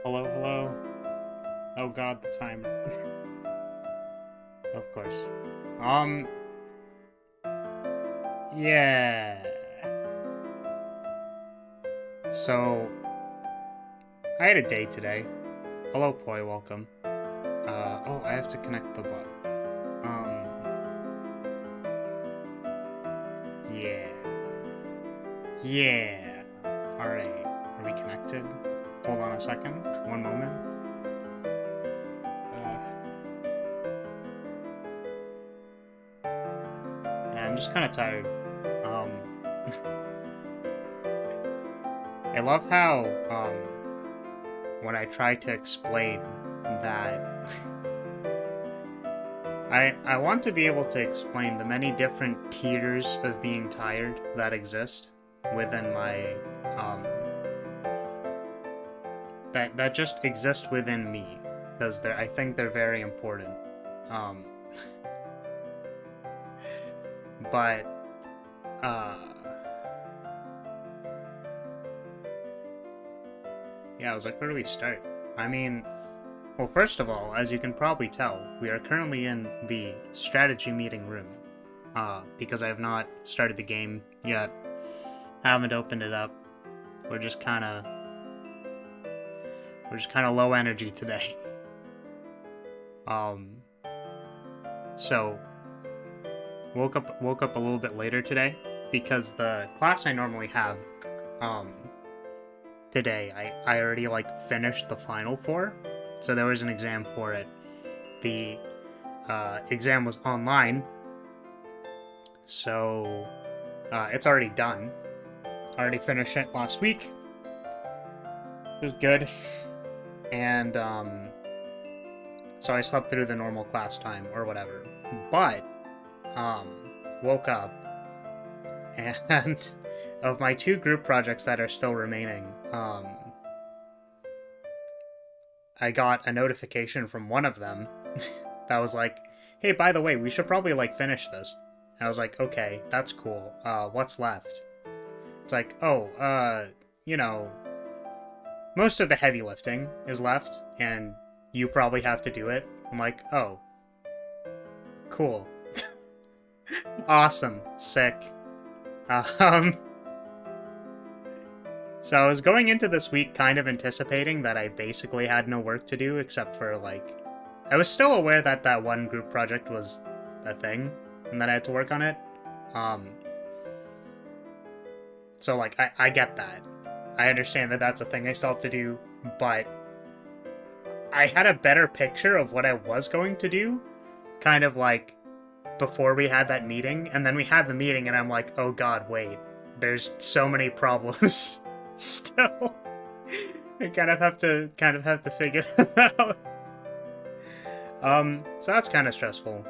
Hello, hello. Oh god, the time. Of course. Um, yeah. So, I had a day today. Hello, Poi, welcome. Oh, I have to connect the bot. Um, yeah. Yeah. Alright, are we connected? Hold on a second. One moment. Yeah, I'm just kind of tired. Um, I love how, when I try to explain that I want to be able to explain the many different tiers of being tired that exist within my that just exist within me, because I think they're very important. Um but uh yeah, I was like, where do we start? I mean, well, first of all, as you can probably tell, we are currently in the strategy meeting room. Because I have not started the game yet. Haven't opened it up. We're just kinda low energy today. So woke up a little bit later today because the class I normally have today I already like finished the final for, so there was an exam for it. The exam was online, so it's already done. I already finished it last week. It was good, and so I slept through the normal class time or whatever. But woke up, and of my two group projects that are still remaining, I got a notification from one of them that was like, hey, by the way, we should probably like finish this. And I was like, okay, that's cool. What's left? It's like, oh, you know, most of the heavy lifting is left, and you probably have to do it. I'm like, oh, cool. Awesome. Sick. Um, so I was going into this week kind of anticipating that I basically had no work to do except for, like, I was still aware that that one group project was a thing and that I had to work on it. So, like, I get that. I understand that that's a thing I still have to do, but I had a better picture of what I was going to do, kind of like before we had that meeting, and then we had the meeting, and I'm like, oh god, wait, there's so many problems still. I kind of have to figure them out. So that's kind of stressful.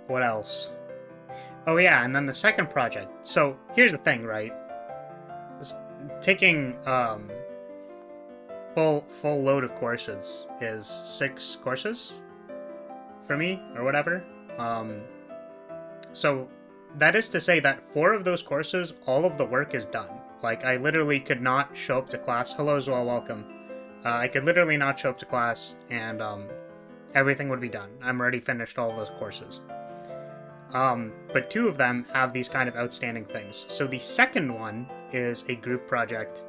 What else? Oh yeah, and then the second project. So here's the thing, right? Taking full load of courses is 6 courses for me or whatever. So that is to say that 4 of those courses, all of the work is done. Like, I literally could not show up to class. Hello as well, welcome. I could literally not show up to class, and everything would be done. I'm already finished all of those courses. But 2 of them have these kind of outstanding things. So the second one is a group project.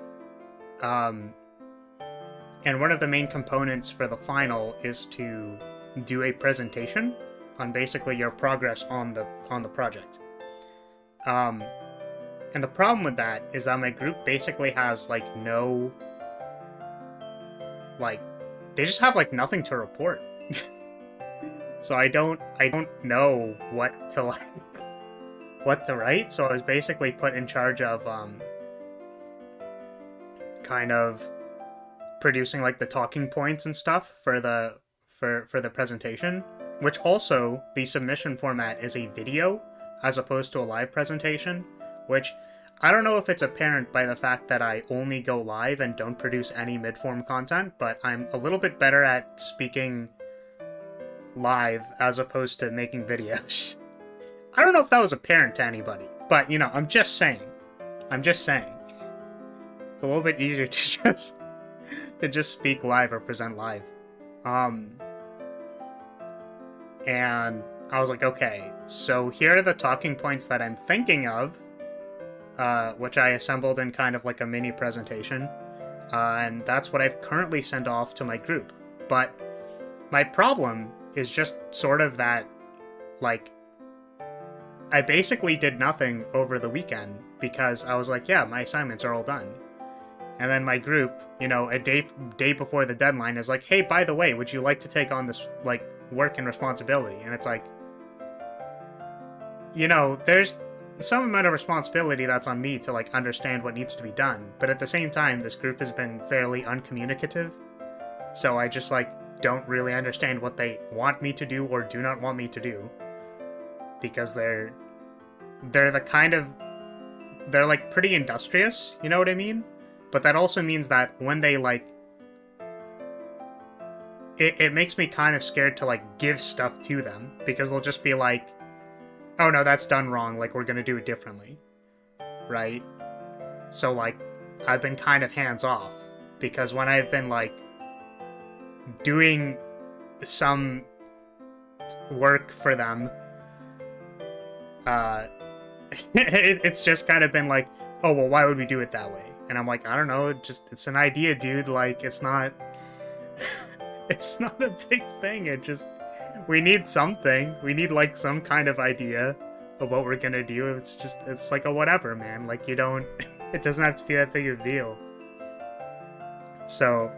And one of the main components for the final is to do a presentation on basically your progress on the project. And the problem with that is that my group basically has like no, like, they just have like nothing to report. So I don't know what to write. So I was basically put in charge of kind of producing like the talking points and stuff for the presentation, which also the submission format is a video as opposed to a live presentation, which I don't know if it's apparent by the fact that I only go live and don't produce any mid-form content, but I'm a little bit better at speaking live as opposed to making videos. I don't know if that was apparent to anybody, but, you know, I'm just saying. I'm just saying. It's a little bit easier to just speak live or present live. And I was like, okay, so here are the talking points that I'm thinking of, which I assembled in kind of like a mini presentation, and that's what I've currently sent off to my group. But my problem is just sort of that, like, I basically did nothing over the weekend because I was like, yeah, my assignments are all done. And then my group, you know, a day before the deadline is like, hey, by the way, would you like to take on this, like, work and responsibility? And it's like, you know, there's some amount of responsibility that's on me to, like, understand what needs to be done. But at the same time, this group has been fairly uncommunicative. So I just, like, don't really understand what they want me to do or do not want me to do. Because they're the kind of, they're, like, pretty industrious, you know what I mean? But that also means that when they, like, it makes me kind of scared to, like, give stuff to them, because they'll just be like, oh no, that's done wrong, like, we're gonna do it differently, right? So, like, I've been kind of hands-off, because when I've been, like, doing some work for them, it's just kind of been like, oh, well, why would we do it that way? And I'm like, I don't know, it's an idea, dude, like, it's not, it's not a big thing, it just, we need something, we need, like, some kind of idea of what we're gonna do. It's just, it's like a whatever, man, like, you don't, it doesn't have to be that big of a deal. So,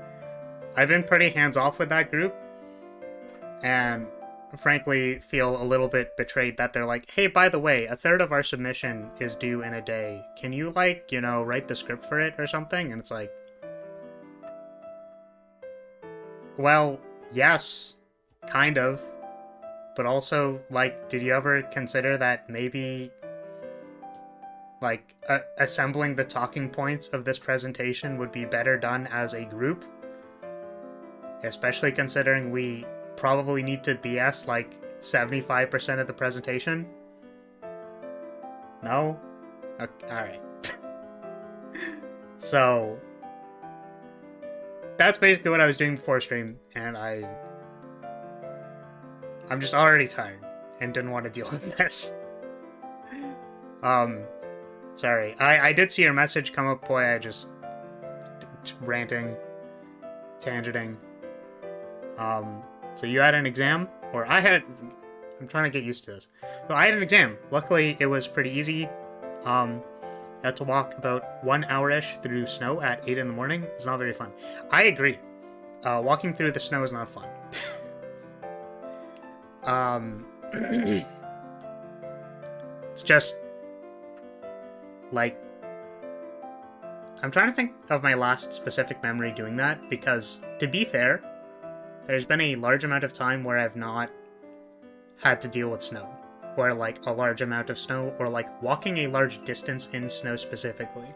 I've been pretty hands-off with that group, and frankly feel a little bit betrayed that they're like, hey, by the way, a third of our submission is due in a day. Can you, like, you know, write the script for it or something? And it's like, well, yes, kind of. But also, like, did you ever consider that maybe, like, assembling the talking points of this presentation would be better done as a group? Especially considering we probably need to BS, like, 75% of the presentation? No? Okay, alright. So, that's basically what I was doing before stream, and I'm just already tired, and didn't want to deal with this. Sorry. I did see your message come up, boy, I just ranting, tangenting. So you had an exam? Or I had... I'm trying to get used to this. So I had an exam. Luckily, it was pretty easy. I had to walk about 1 hour-ish through snow at 8 in the morning. It's not very fun. I agree. Walking through the snow is not fun. It's just... like... I'm trying to think of my last specific memory doing that, because, to be fair, there's been a large amount of time where I've not had to deal with snow, or, like, a large amount of snow, or, like, walking a large distance in snow specifically.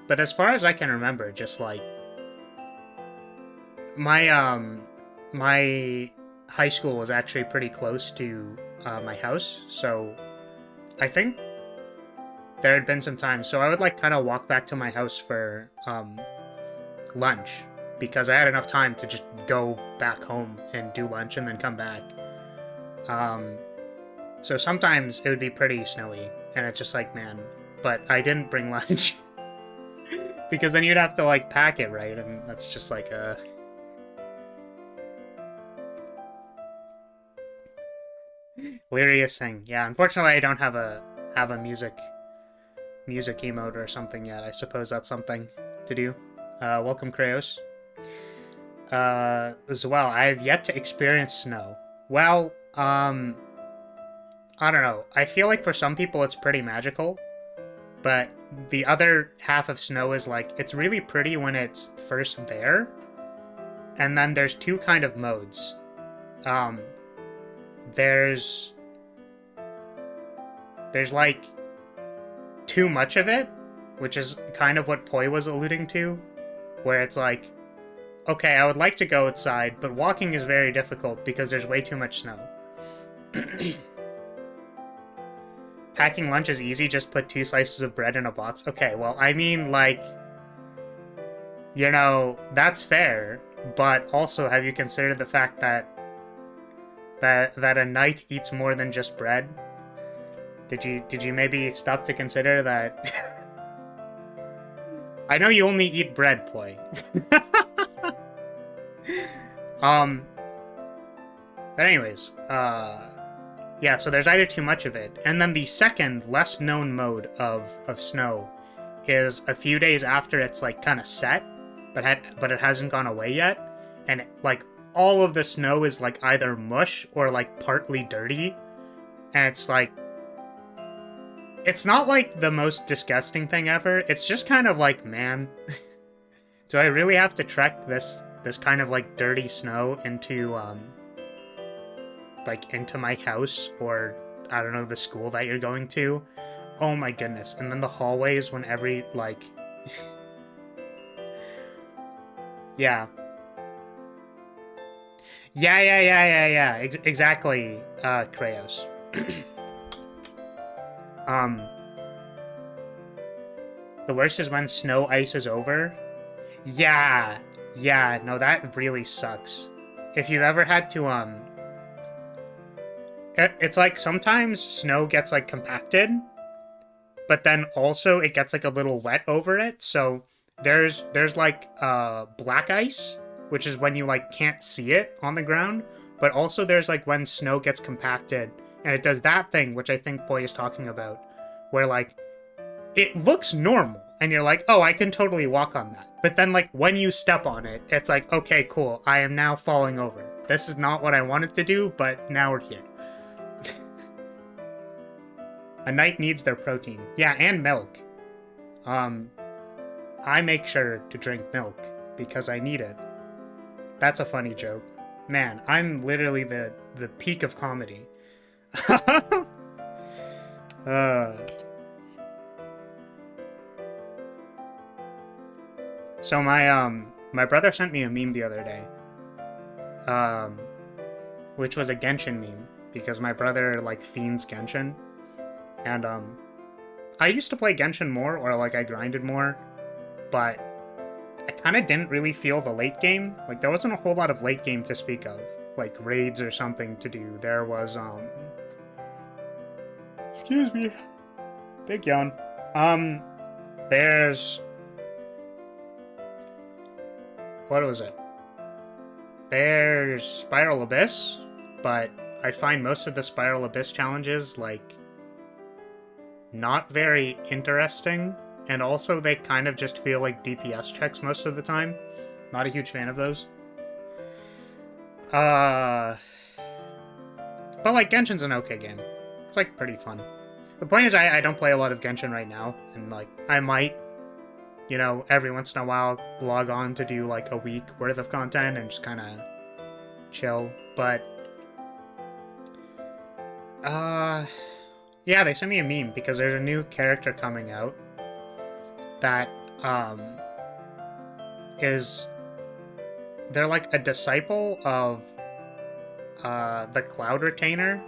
But as far as I can remember, just, like, my high school was actually pretty close to, my house, so I think there had been some time, so I would, like, kind of walk back to my house for, lunch, because I had enough time to just go back home and do lunch and then come back. So sometimes it would be pretty snowy, and it's just like, man, but I didn't bring lunch. Because then you'd have to, like, pack it, right? And that's just like a... Lyria sing. Yeah, unfortunately I don't have a music emote or something yet. I suppose that's something to do. Welcome, Kraos. As well, I have yet to experience snow. Well, I don't know. I feel like for some people it's pretty magical, but the other half of snow is, like, it's really pretty when it's first there, and then there's two kind of modes. There's like, too much of it, which is kind of what Poi was alluding to, where it's like, okay, I would like to go outside, but walking is very difficult because there's way too much snow. Packing lunch is easy, just put 2 slices of bread in a box. Okay, well, I mean, like, you know, that's fair, but also have you considered the fact that a knight eats more than just bread? Did you maybe stop to consider that? I know you only eat bread, Ploy. But anyways, yeah, so there's either too much of it, and then the second, less known mode of snow is a few days after it's, like, kind of set, but it hasn't gone away yet, and, like, all of the snow is, like, either mush or, like, partly dirty, and it's, like, it's not, like, the most disgusting thing ever, it's just kind of like, man, do I really have to trek this kind of, like, dirty snow into, like, into my house, or, I don't know, the school that you're going to? Oh my goodness. And then the hallways when every, like... yeah. Yeah. Exactly, Krayos. The worst is when snow ice is over. Yeah, no, that really sucks. If you've ever had to, it's like sometimes snow gets, like, compacted, but then also it gets, like, a little wet over it, so there's like, black ice, which is when you, like, can't see it on the ground, but also there's, like, when snow gets compacted, and it does that thing, which I think Boy is talking about, where, like, it looks normal, and you're like, oh, I can totally walk on that. But then, like, when you step on it, it's like, okay, cool, I am now falling over. This is not what I wanted to do, but now we're here. A knight needs their protein. Yeah, and milk. I make sure to drink milk, because I need it. That's a funny joke. Man, I'm literally the peak of comedy. So my brother sent me a meme the other day. Which was a Genshin meme, because my brother, like, fiends Genshin. And, I used to play Genshin more, or, like, I grinded more, but I kind of didn't really feel the late game. Like, there wasn't a whole lot of late game to speak of, like, raids or something to do. There was, excuse me. Big yawn. There's... what was it? There's Spiral Abyss, but I find most of the Spiral Abyss challenges, like, not very interesting, and also they kind of just feel like DPS checks most of the time. Not a huge fan of those. But, like, Genshin's an okay game. It's, like, pretty fun. The point is, I don't play a lot of Genshin right now, and, like, I might, you know, every once in a while log on to do, like, a week worth of content and just kind of chill, but, yeah, they sent me a meme because there's a new character coming out that, they're like a disciple of, the Cloud Retainer.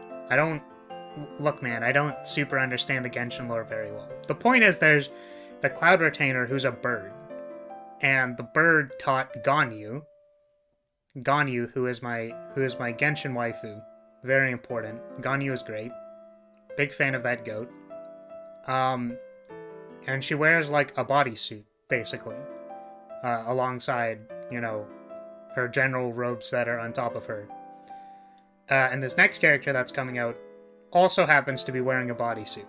Look, man, I don't super understand the Genshin lore very well. The point is, there's the Cloud Retainer who's a bird, and the bird taught Ganyu, who is my Genshin waifu. Very important. Ganyu is great. Big fan of that goat. And she wears, like, a bodysuit, basically. Alongside, you know, her general robes that are on top of her. And this next character that's coming out also happens to be wearing a bodysuit.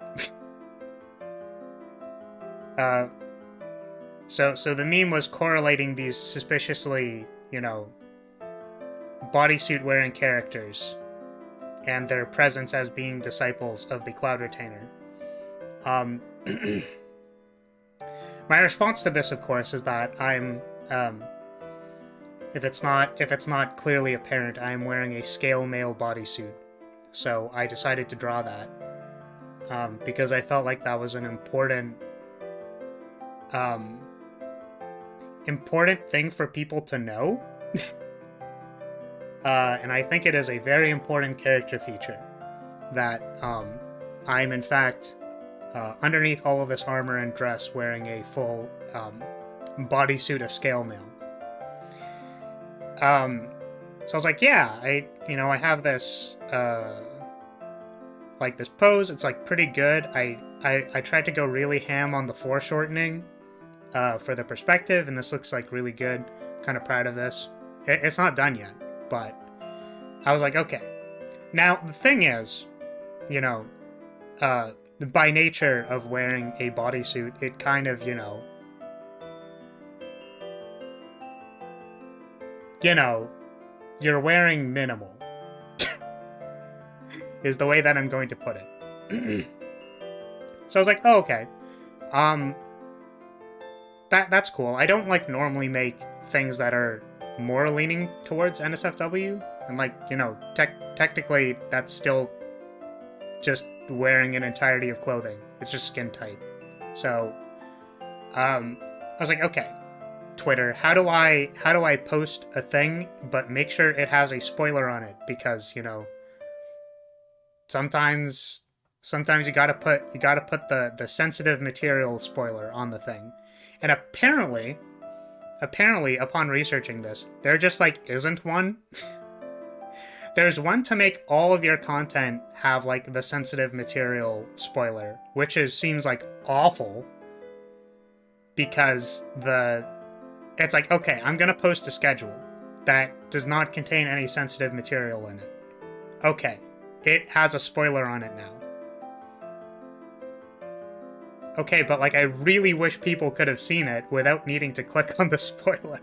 So the meme was correlating these suspiciously, you know, bodysuit-wearing characters and their presence as being disciples of the Cloud Retainer. My response to this, of course, is that I'm, if it's not clearly apparent, I'm wearing a scale mail bodysuit. So I decided to draw that, because I felt like that was an important thing for people to know. And I think it is a very important character feature. that I'm in fact underneath all of this armor and dress wearing a full bodysuit of scale mail. So I was like, yeah, I have this like this pose. It's like pretty good. I tried to go really ham on the foreshortening for the perspective, and this looks like really good. Kind of proud of this. It's not done yet, but I was like, okay. Now the thing is, by nature of wearing a bodysuit, it kind of, you're wearing minimal. Is the way that I'm going to put it. So I was like, oh, okay. That's cool. I don't normally make things that are more leaning towards NSFW, and technically that's still just wearing an entirety of clothing. It's just skin tight. So I was like, okay, Twitter, how do I post a thing but make sure it has a spoiler on it? Because sometimes you gotta put the sensitive material spoiler on the thing. And apparently upon researching this, there just isn't one. There's one to make all of your content have the sensitive material spoiler, which seems awful, because it's okay, I'm gonna post a schedule that does not contain any sensitive material in it. Okay, it has a spoiler on it now. Okay, but I really wish people could have seen it without needing to click on the spoiler.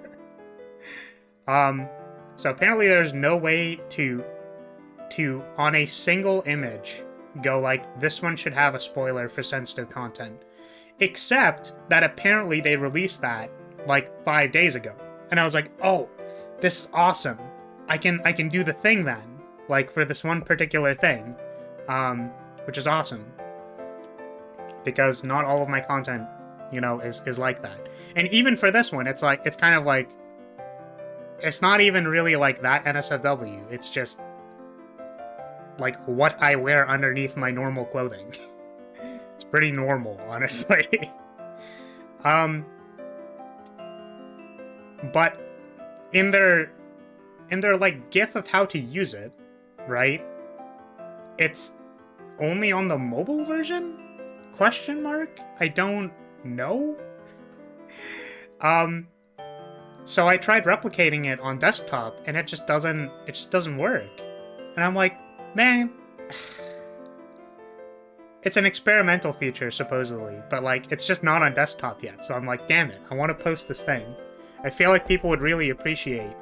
So apparently there's no way to on a single image go this one should have a spoiler for sensitive content. Except that apparently they released that 5 days ago. And I was like, oh, this is awesome. I can do the thing then. For this one particular thing. Which is awesome. Because not all of my content, is like that. And even for this one, it's kind of it's not even really that NSFW. It's just what I wear underneath my normal clothing. It's pretty normal, honestly. But in their GIF of how to use it, right? It's only on the mobile version? Question mark? I don't know. So I tried replicating it on desktop, and it just doesn't work. And I'm like, man, it's an experimental feature supposedly, but it's just not on desktop yet. So I'm like, damn it, I want to post this thing. I feel like people would really appreciate,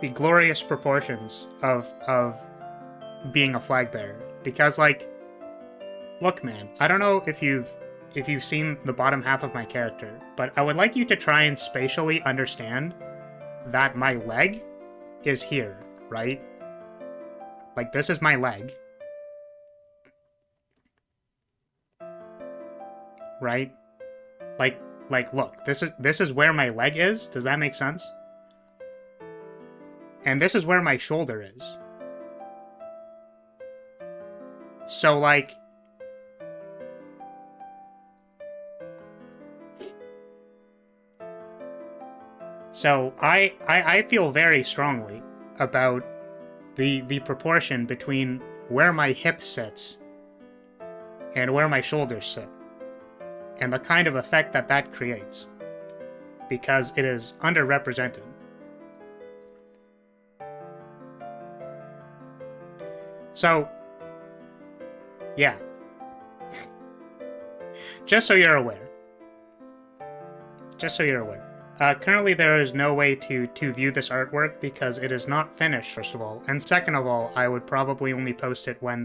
the glorious proportions of being a flag bearer. Because look, man, I don't know if you've seen the bottom half of my character, but I would like you to try and spatially understand that my leg is here, right? This is my leg. Right? Look, this is where my leg is. Does that make sense? And this is where my shoulder is. So So I feel very strongly about the proportion between where my hip sits and where my shoulders sit, and the kind of effect that creates, because it is underrepresented. So, yeah. Just so you're aware. Currently there is no way to view this artwork because it is not finished, first of all. And second of all, I would probably only post it when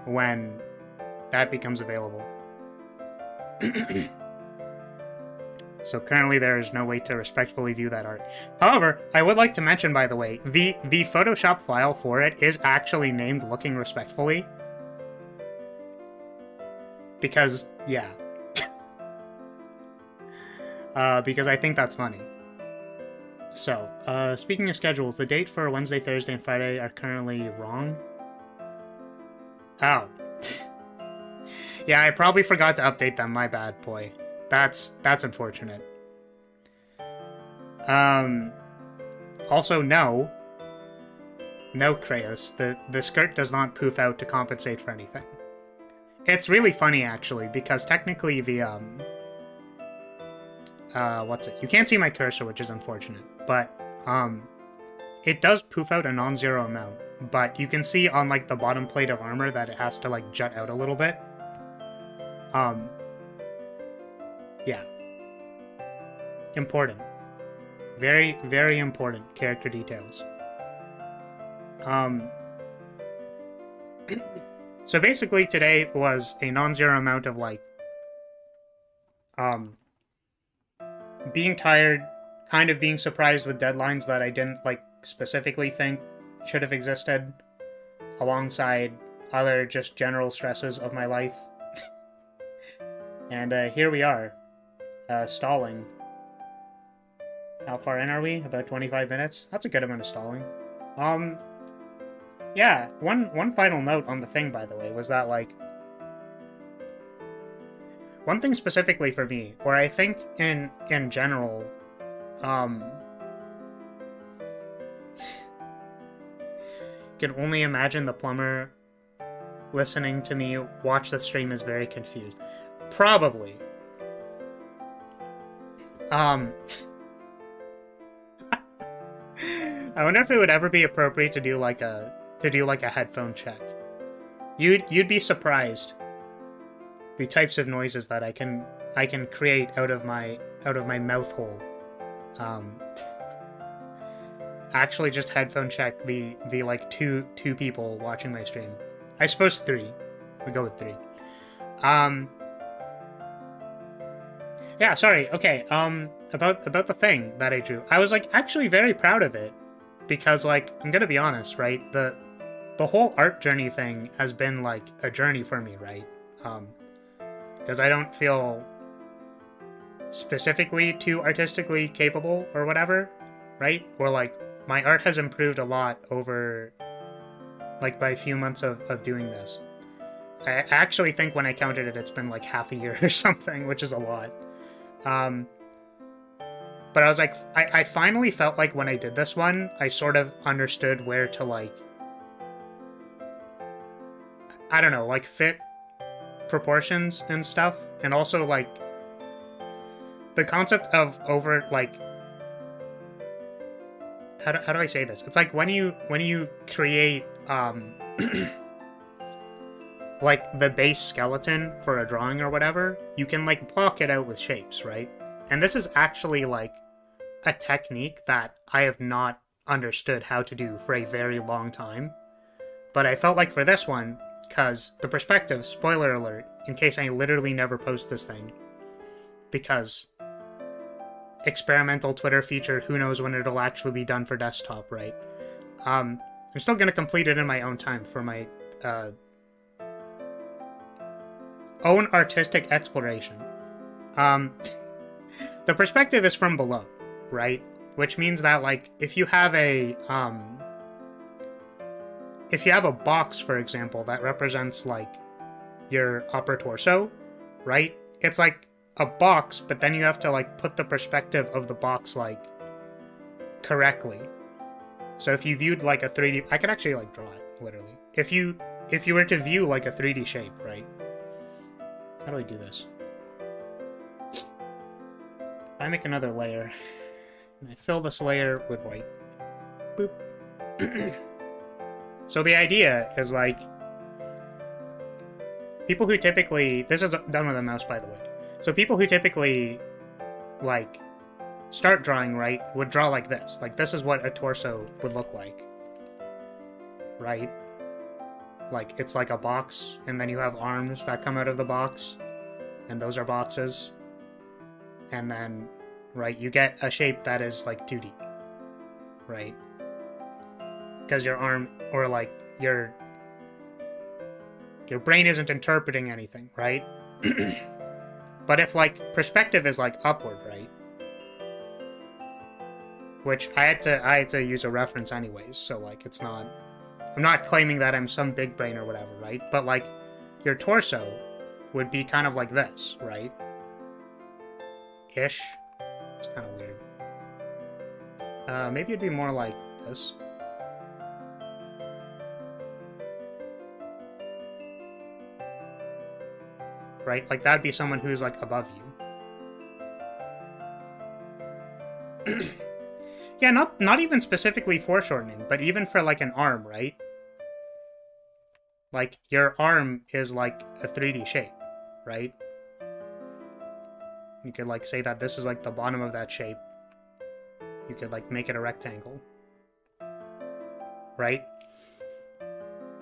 when that becomes available. So currently there is no way to respectfully view that art. However, I would like to mention, by the way, the Photoshop file for it is actually named Looking Respectfully. Because, yeah. Because I think that's funny. So, speaking of schedules, the date for Wednesday, Thursday, and Friday are currently wrong. Oh. Yeah, I probably forgot to update them. My bad, boy. That's unfortunate. Also, no, Kratos. The skirt does not poof out to compensate for anything. It's really funny, actually, because technically the, what's it? You can't see my cursor, which is unfortunate, but, it does poof out a non-zero amount, but you can see on, like, the bottom plate of armor that it has to, like, jut out a little bit. Yeah. Important. Very, very important character details. So basically today was a non-zero amount of, like, being tired, kind of being surprised with deadlines that I didn't, like, specifically think should have existed, alongside other just general stresses of my life. And here we are, stalling. How far in are we? About 25 minutes? That's a good amount of stalling. Yeah, one final note on the thing, by the way, was that, like, one thing specifically for me, where I think in general, can only imagine the plumber listening to me watch the stream is very confused. Probably. I wonder if it would ever be appropriate to do like a headphone check. You'd be surprised the types of noises that I can create out of my mouth hole. Actually, just headphone check the like two people watching my stream. I suppose 3. We go with 3. Yeah, sorry. Okay. About the thing that I drew, I was like actually very proud of it, because, like, I'm gonna be honest, right? The whole art journey thing has been like a journey for me, right? Because I don't feel specifically too artistically capable or whatever, right? Or like my art has improved a lot over, like, by a few months of doing this. I actually think when I counted it, it's been like half a year or something, which is a lot. But I was like, I finally felt like when I did this one, I sort of understood where to, like, I don't know, like, fit proportions and stuff. And also, like, the concept of over, like, how do I say this? It's like when you create, like, the base skeleton for a drawing or whatever, you can, like, block it out with shapes, right? And this is actually, like, a technique that I have not understood how to do for a very long time. But I felt like for this one, because the perspective, spoiler alert, in case I literally never post this thing, because experimental Twitter feature, who knows when it'll actually be done for desktop, right? I'm still going to complete it in my own time for my own artistic exploration. The perspective is from below, right? Which means that, like, if you have a box, for example, that represents, like, your upper torso, right? It's like a box, but then you have to, like, put the perspective of the box, like, correctly. So if you viewed, like, a 3D... I could actually, like, draw it, literally. If you were to view, like, a 3D shape, right? How do I do this? I make another layer, and I fill this layer with white. Boop. So the idea is, like, people who typically... This is done with a mouse, by the way. So people who typically, like, start drawing, right, would draw like this. Like, this is what a torso would look like. Right? Like, it's like a box, and then you have arms that come out of the box, and those are boxes. And then, right, you get a shape that is, like, 2D. Right? Because your arm, or, like, your brain isn't interpreting anything, right? But if, like, perspective is, like, upward, right? which I had to use a reference anyways, so like it's not, I'm not claiming that I'm some big brain or whatever, right? But like your torso would be kind of like this, right? Ish. It's kind of weird. Maybe it'd be more like this. Right? Like that'd be someone who's like above you. Yeah, not even specifically foreshortening, but even for like an arm, right? Like your arm is like a 3D shape, right? You could like say that this is like the bottom of that shape. You could like make it a rectangle. Right?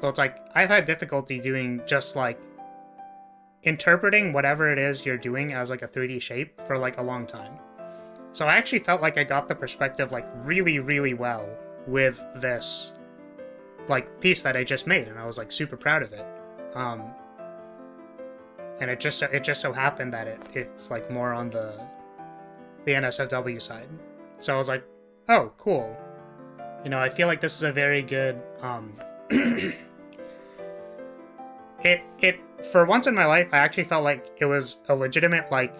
So it's like, I've had difficulty doing just like interpreting whatever it is you're doing as like a 3D shape for like a long time. So I actually felt like I got the perspective like really, really well with this like piece that I just made, and I was like super proud of it. And it just so happened that it's like more on the NSFW side. So I was like, oh, cool. You know, I feel like this is a very good it for once in my life, I actually felt like it was a legitimate, like,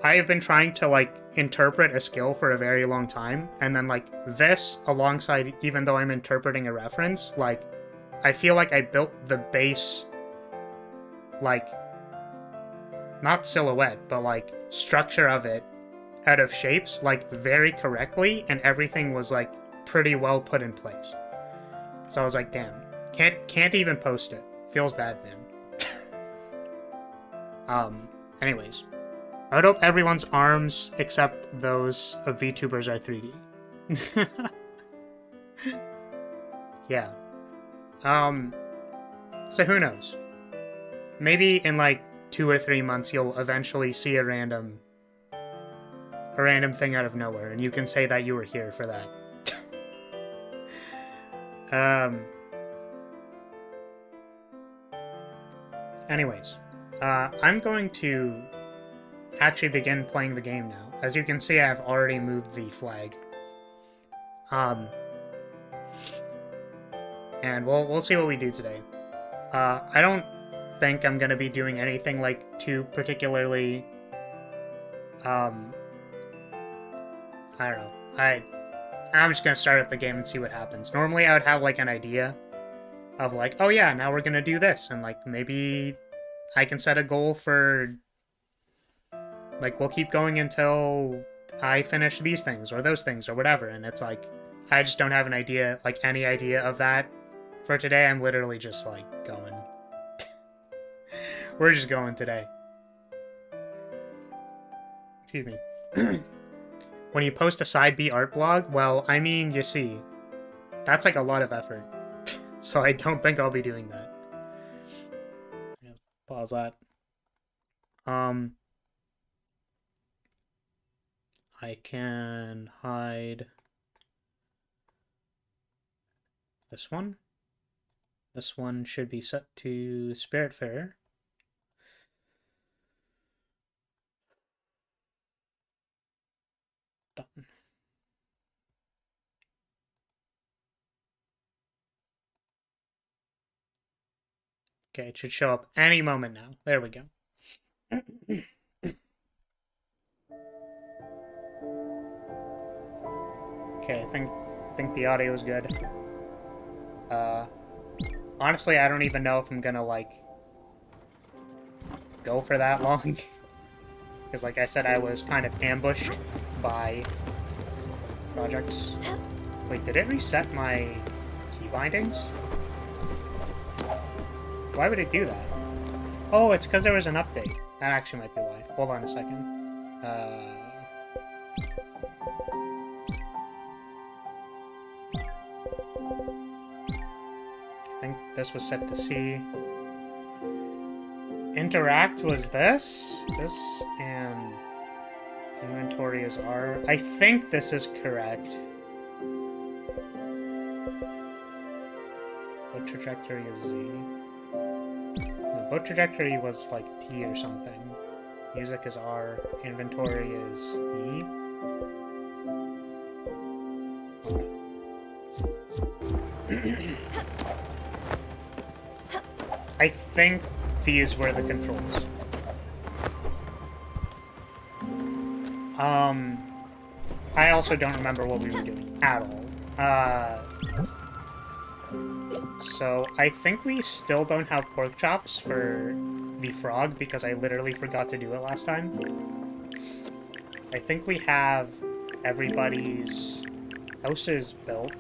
I have been trying to, like, interpret a skill for a very long time, and then, like, this, alongside, even though I'm interpreting a reference, like, I feel like I built the base, like, not silhouette, but, like, structure of it out of shapes, like, very correctly, and everything was, like, pretty well put in place. So I was like, damn. Can't even post it. Feels bad, man. Anyways. I would hope everyone's arms, except those of VTubers, are 3D. Yeah. So who knows? Maybe in like 2 or 3 months you'll eventually see a random thing out of nowhere, and you can say that you were here for that. Anyways, I'm going to actually begin playing the game now. As you can see, I have already moved the flag. And we'll see what we do today. I don't think I'm gonna be doing anything like too particularly. I don't know. I'm just gonna start up the game and see what happens. Normally, I would have like an idea of like, oh yeah, now we're gonna do this, and like maybe I can set a goal for like, we'll keep going until I finish these things or those things or whatever. And it's like, I just don't have an idea, like any idea of that for today. I'm literally just like going. We're just going today. Excuse me. When you post a side B art blog, well, I mean, you see, that's like a lot of effort. So I don't think I'll be doing that. Yeah, pause that. I can hide this one. This one should be set to Spiritfarer. Done. Okay, it should show up any moment now. There we go. Okay, I think the audio is good. Honestly, I don't even know if I'm gonna, like, go for that long. Because, like I said, I was kind of ambushed by projects. Wait, did it reset my key bindings? Why would it do that? Oh, it's because there was an update. That actually might be why. Hold on a second. I think this was set to C. Interact was this. This, and inventory is R. I think this is correct. Boat trajectory is Z. The boat trajectory was like T or something. Music is R. Inventory is E. I think these were the controls. I also don't remember what we were doing at all. So I think we still don't have pork chops for the frog because I literally forgot to do it last time. I think we have everybody's houses built.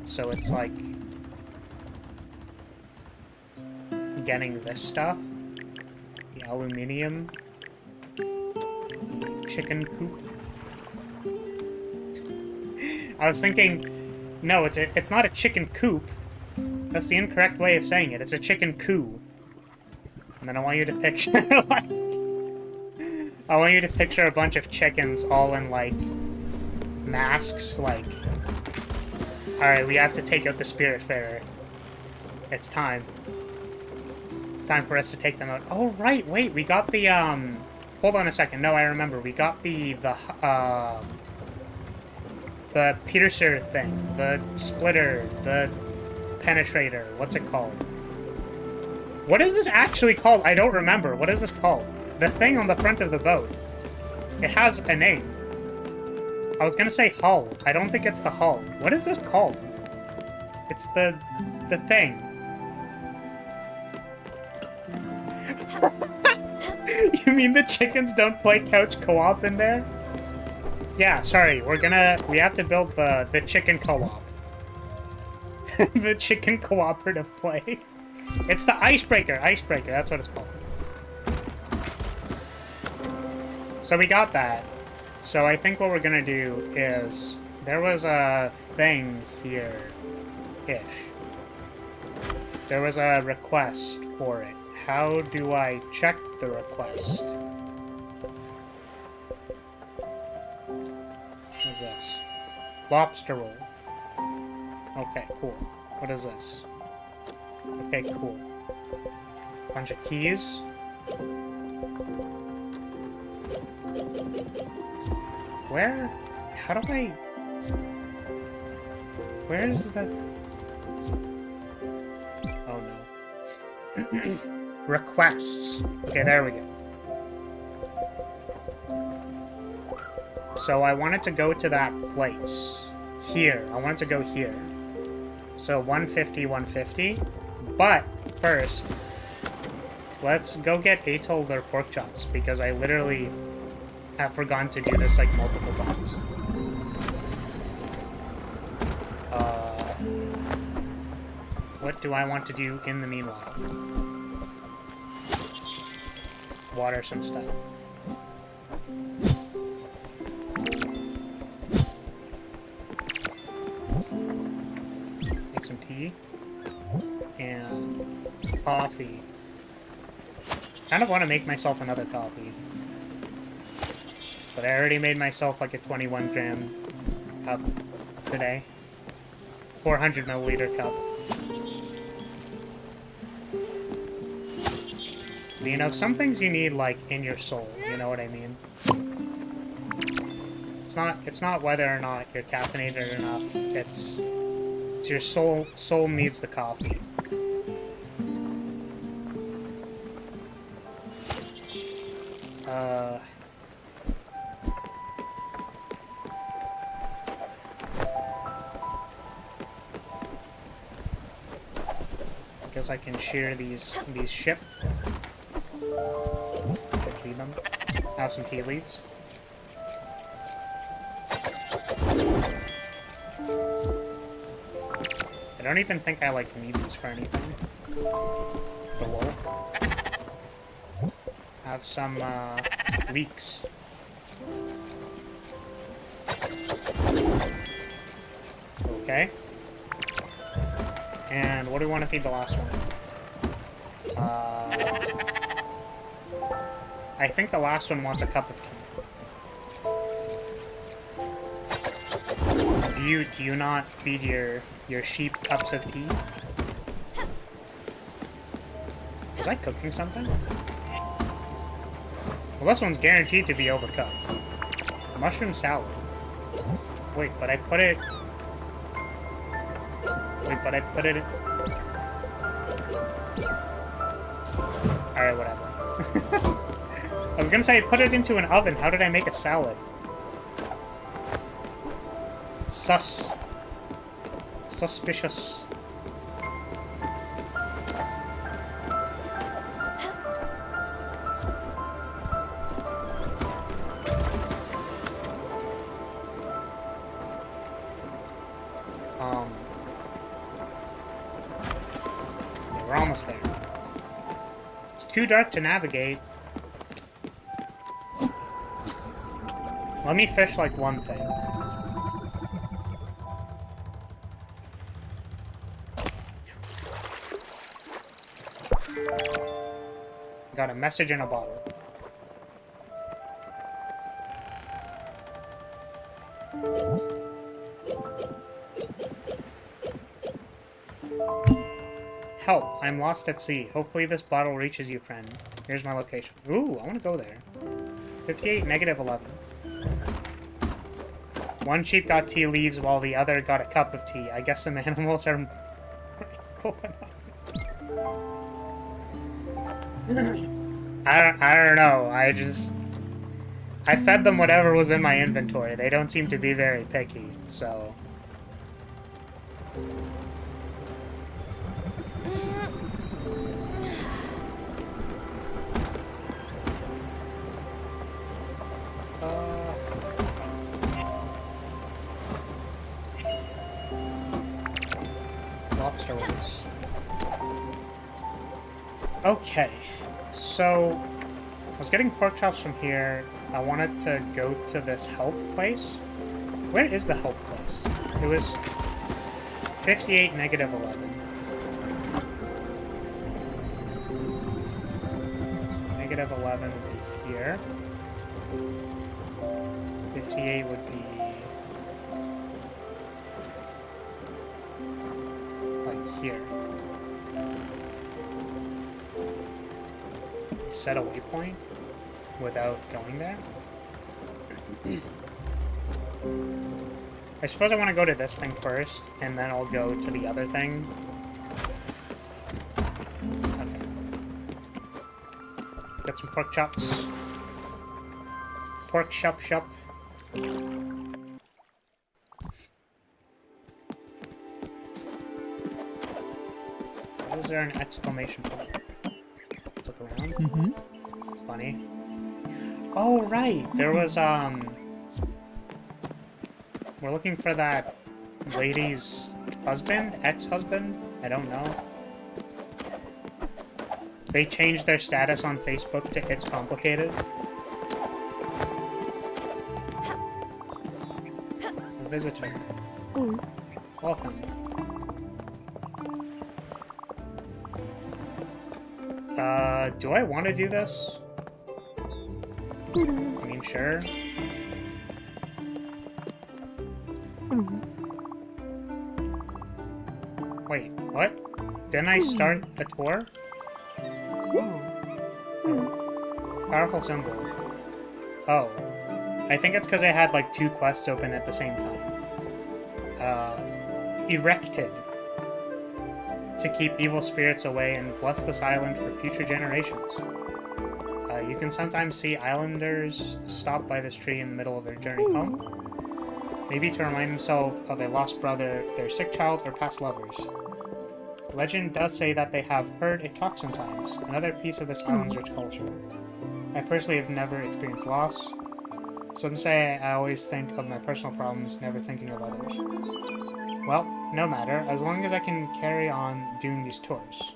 So it's like getting this stuff, the aluminium, the chicken coop. I was thinking, no, it's not a chicken coop. That's the incorrect way of saying it. It's a chicken coo. And then I want you to picture, like, I want you to picture a bunch of chickens all in, like, masks, like, alright, we have to take out the Spiritfarer. It's time. It's time for us to take them out. Oh, right, wait, we got the, hold on a second. No, I remember. We got the piercer thing, the splitter, the penetrator. What's it called? What is this actually called? I don't remember. What is this called? The thing on the front of the boat. It has a name. I was gonna say hull. I don't think it's the hull. What is this called? It's the thing. You mean the chickens don't play couch co-op in there? Yeah, sorry. We have to build the chicken co-op. The chicken cooperative play. It's the icebreaker. Icebreaker, that's what it's called. So we got that. So I think what we're gonna do is... There was a thing here-ish. There was a request for it. How do I check the request? What is this? Lobster roll. Okay, cool. What is this? Okay, cool. Bunch of keys. Where? How do I... Where's the... Oh no. Requests. Okay, there we go. So I wanted to go to that place. Here. I wanted to go here. So 150, 150. But first, let's go get Atoll their pork chops, because I literally have forgotten to do this like multiple times. What do I want to do in the meanwhile? Water some stuff. Make some tea. And coffee. Kind of want to make myself another coffee. But I already made myself like a 21 gram cup today. 400 milliliter cup. You know, some things you need like in your soul, you know what I mean? It's not whether or not you're caffeinated enough, it's your soul needs the coffee. Guess I can shear these ship. Should feed them. Have some tea leaves. I don't even think I like need these for anything. The wool. Have some leeks. Okay. And what do we want to feed the last one? I think the last one wants a cup of tea. Do you not feed your sheep cups of tea? Was I cooking something? Well, this one's guaranteed to be overcooked. Mushroom salad. Wait, but I put it... Wait, but I put it in... Alright, whatever. I was gonna say, put it into an oven. How did I make a salad? Suspicious. We're almost there. It's too dark to navigate. Let me fish like one thing. Got a message in a bottle. Help, I'm lost at sea. Hopefully this bottle reaches you, friend. Here's my location. Ooh, I want to go there. 58, negative 11. One sheep got tea leaves while the other got a cup of tea. I guess some animals are... I don't know. I fed them whatever was in my inventory. They don't seem to be very picky, so... Lobster rolls. Okay, so I was getting pork chops from here. I wanted to go to this help place. Where is the help place? It was 58, negative 11. So negative 11 would be here. 58 would be like here. Set a waypoint without going there. I suppose I want to go to this thing first, and then I'll go to the other thing. Okay. Got some pork chops. Pork shop. Why is there an exclamation point? Let's look around. Mm-hmm. It's funny. Oh, right! There was, we're looking for that lady's husband? Ex-husband? I don't know. They changed their status on Facebook to It's Complicated. A visitor. Oh. Welcome. Do I want to do this? I mean, sure. Wait, what? Didn't I start a tour? Powerful symbol. Oh. I think it's because I had like 2 quests open at the same time. Erected. To keep evil spirits away and bless this island for future generations. You can sometimes see islanders stop by this tree in the middle of their journey home. Maybe to remind themselves of a lost brother, their sick child, or past lovers. Legend does say that they have heard it talk sometimes, another piece of this island's rich culture. I personally have never experienced loss. Some say I always think of my personal problems, never thinking of others. Well, no matter, as long as I can carry on doing these tours.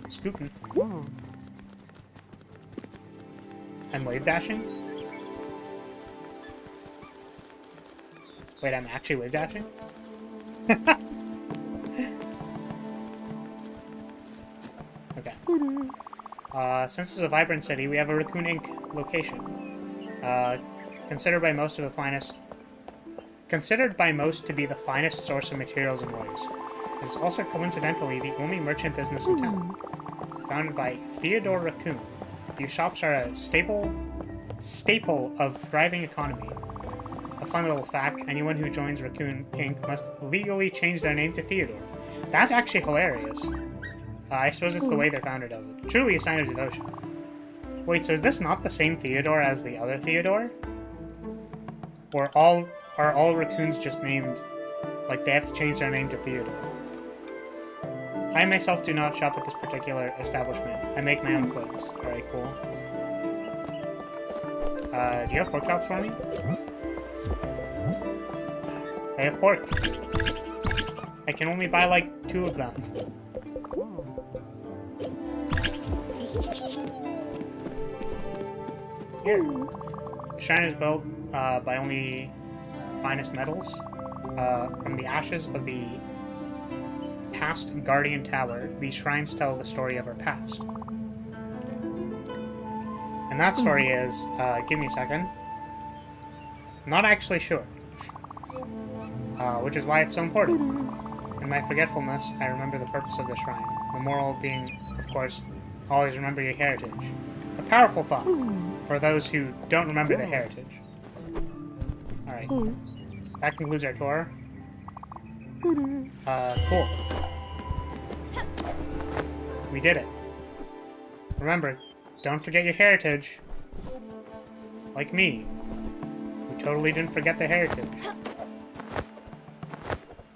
Scootin'. Oh. I'm wave dashing? Wait, I'm actually wave dashing? Okay. Since it's a vibrant city, we have a Raccoon Inc. location. Considered by most of the finest Considered by most to be the finest source of materials and wares. It is also coincidentally the only merchant business in town. Founded by Theodore Raccoon, these shops are a staple of thriving economy. A fun little fact, anyone who joins Raccoon Inc. must legally change their name to Theodore. That's actually hilarious. I suppose it's the way their founder does it. Truly a sign of devotion. Wait, so is this not the same Theodore as the other Theodore? Or are all raccoons just named, like they have to change their name to Theodore? I myself do not shop at this particular establishment. I make my own clothes. Alright, cool. Do you have pork chops for me? I have pork. I can only buy like 2 of them. Here. The shrine is built by only finest metals from the ashes of the past Guardian Tower. These shrines tell the story of our past. And that story is, give me a second. I'm not actually sure. Which is why it's so important. In my forgetfulness, I remember the purpose of the shrine. The moral being, of course, always remember your heritage. A powerful thought for those who don't remember their heritage. Alright. That concludes our tour. Cool. We did it. Remember, don't forget your heritage. Like me, who totally didn't forget their heritage.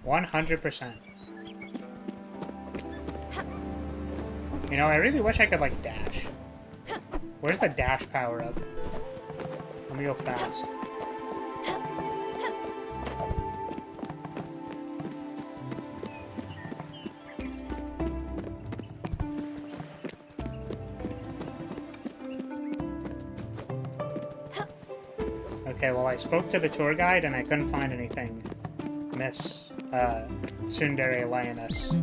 100%. You know, I really wish I could, like, dash. Where's the dash power up? Let me go fast. Okay, well, I spoke to the tour guide and I couldn't find anything. Miss, Tsundere Lioness.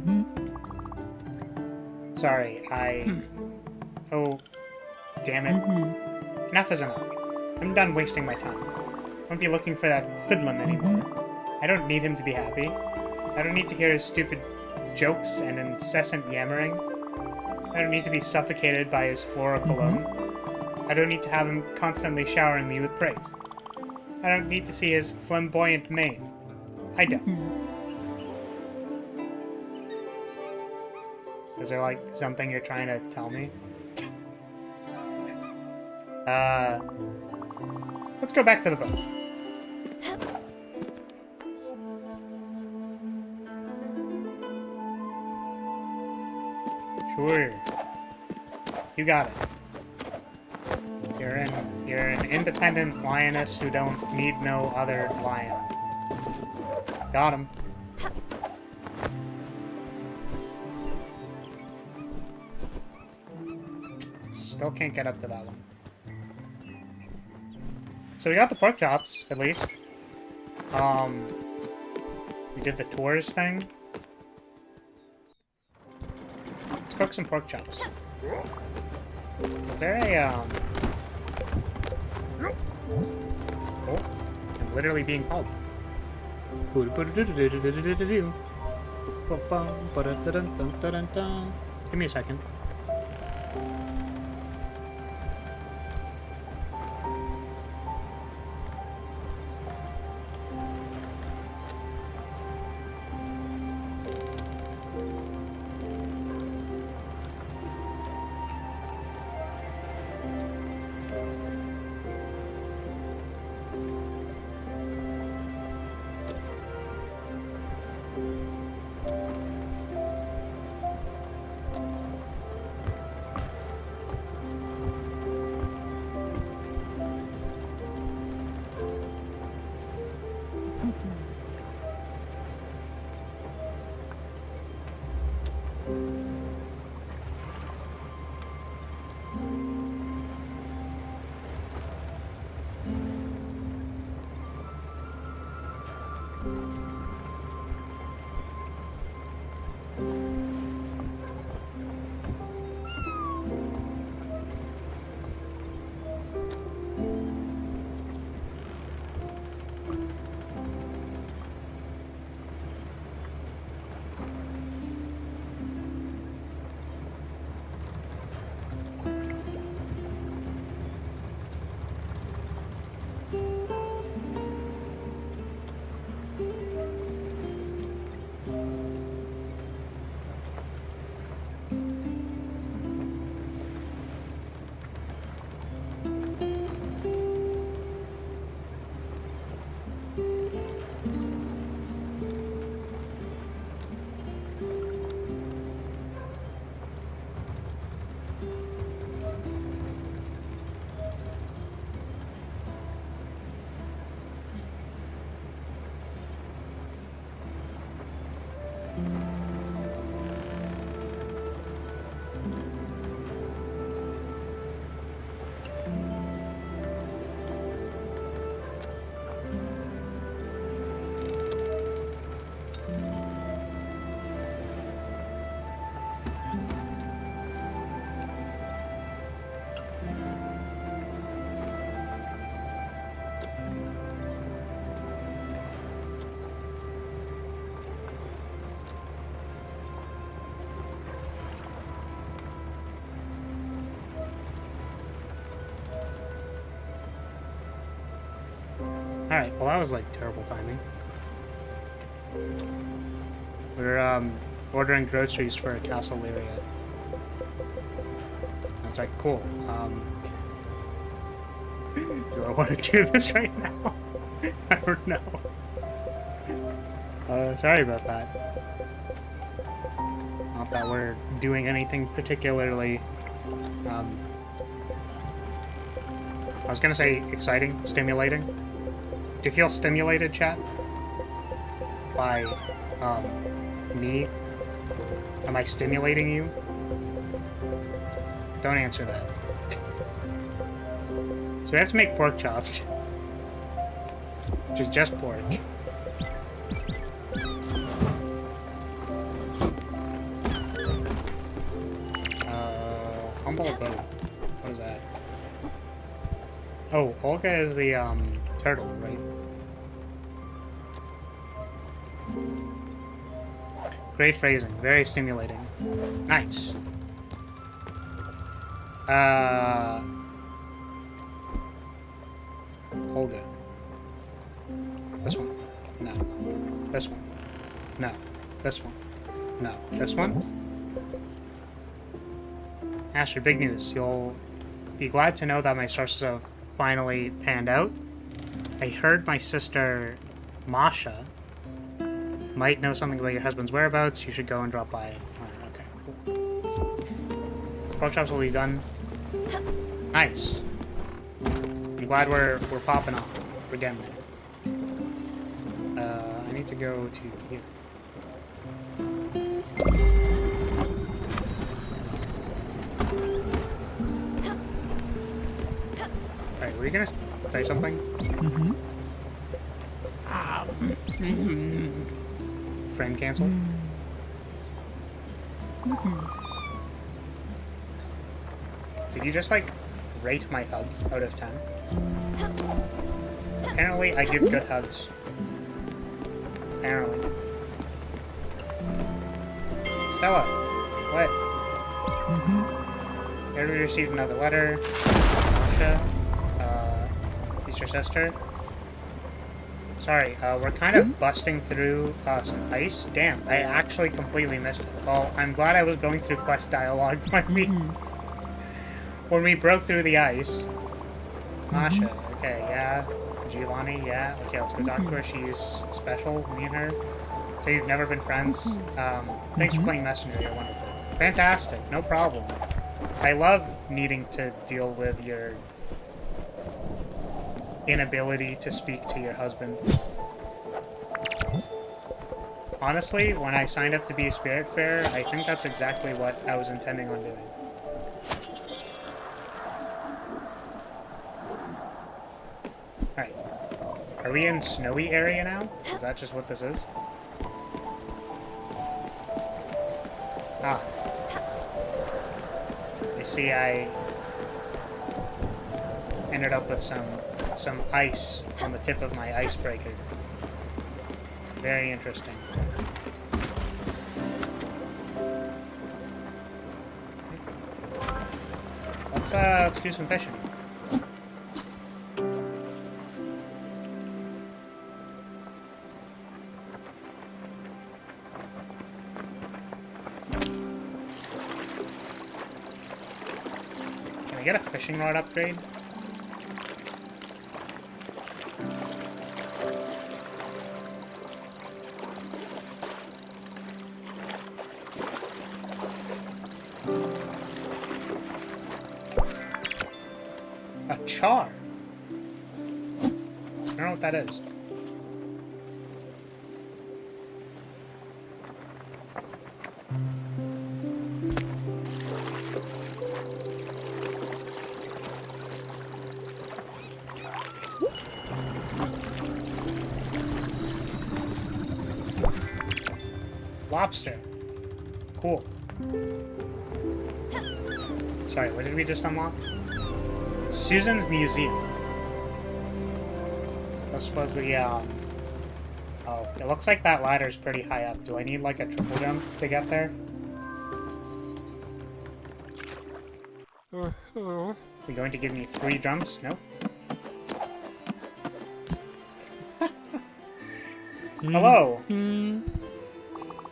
Sorry, Oh, damn it. Enough is enough. I'm done wasting my time. I won't be looking for that hoodlum anymore. I don't need him to be happy. I don't need to hear his stupid jokes and incessant yammering. I don't need to be suffocated by his floral cologne. I don't need to have him constantly showering me with praise. I don't need to see his flamboyant mane. I don't. Is there, like, something you're trying to tell me? Let's go back to the boat. Sure. You got it. You're an independent lioness who don't need no other lion. Got him. Still can't get up to that one. So we got the pork chops, at least. We did the tours thing. Let's cook some pork chops. Is there a, Oh, I'm literally being called. Give me a second. Alright, well that was like terrible timing. We're ordering groceries for House Lyria. It's like, cool. Do I want to do this right now? I don't know. Sorry about that. Not that we're doing anything particularly, I was gonna say exciting, stimulating. Do you feel stimulated, chat? By, me? Am I stimulating you? Don't answer that. So we have to make pork chops. Which is just pork. Humble boat. What is that? Oh, Olga is the, turtle, right? Great phrasing. Very stimulating. Nice. Olga. This one. No. This one. No. This one. No. This one? Asher, big news. You'll be glad to know that my sources have finally panned out. I heard my sister, Masha, might know something about your husband's whereabouts. You should go and drop by. Right, okay, cool. Pork chops will be done. Nice. I'm glad we're popping off. We're getting there. I need to go to here. Alright, were you gonna say something? Mm-hmm. Frame cancel? Mm-hmm. Did you just, like, rate my hug out of 10? Apparently, I give good hugs. Apparently. Stella! What? Mm-hmm. Here we received another letter. Masha. He's your sister. Sorry, we're kind of busting through some ice. Damn, I actually completely missed it. Well, I'm glad I was going through quest dialogue when we broke through the ice. Masha, okay, yeah. Giovanni, yeah. Okay, let's go talk to her. She's special, me and her. So you've never been friends. Thanks for playing Messenger, you're wonderful. Fantastic, no problem. I love needing to deal with your inability to speak to your husband. Honestly, when I signed up to be a Spiritfarer, I think that's exactly what I was intending on doing. Alright. Are we in snowy area now? Is that just what this is? Ah. You see, I ended up with some ice on the tip of my icebreaker. Very interesting. Let's do some fishing. Can I get a fishing rod upgrade? Char. I don't know what that is. Lobster. Cool. Sorry, what did we just unlock? Susan's Museum. This was the, oh, it looks like that ladder's pretty high up. Do I need, like, a triple jump to get there? You going to give me 3 jumps? No? Hello.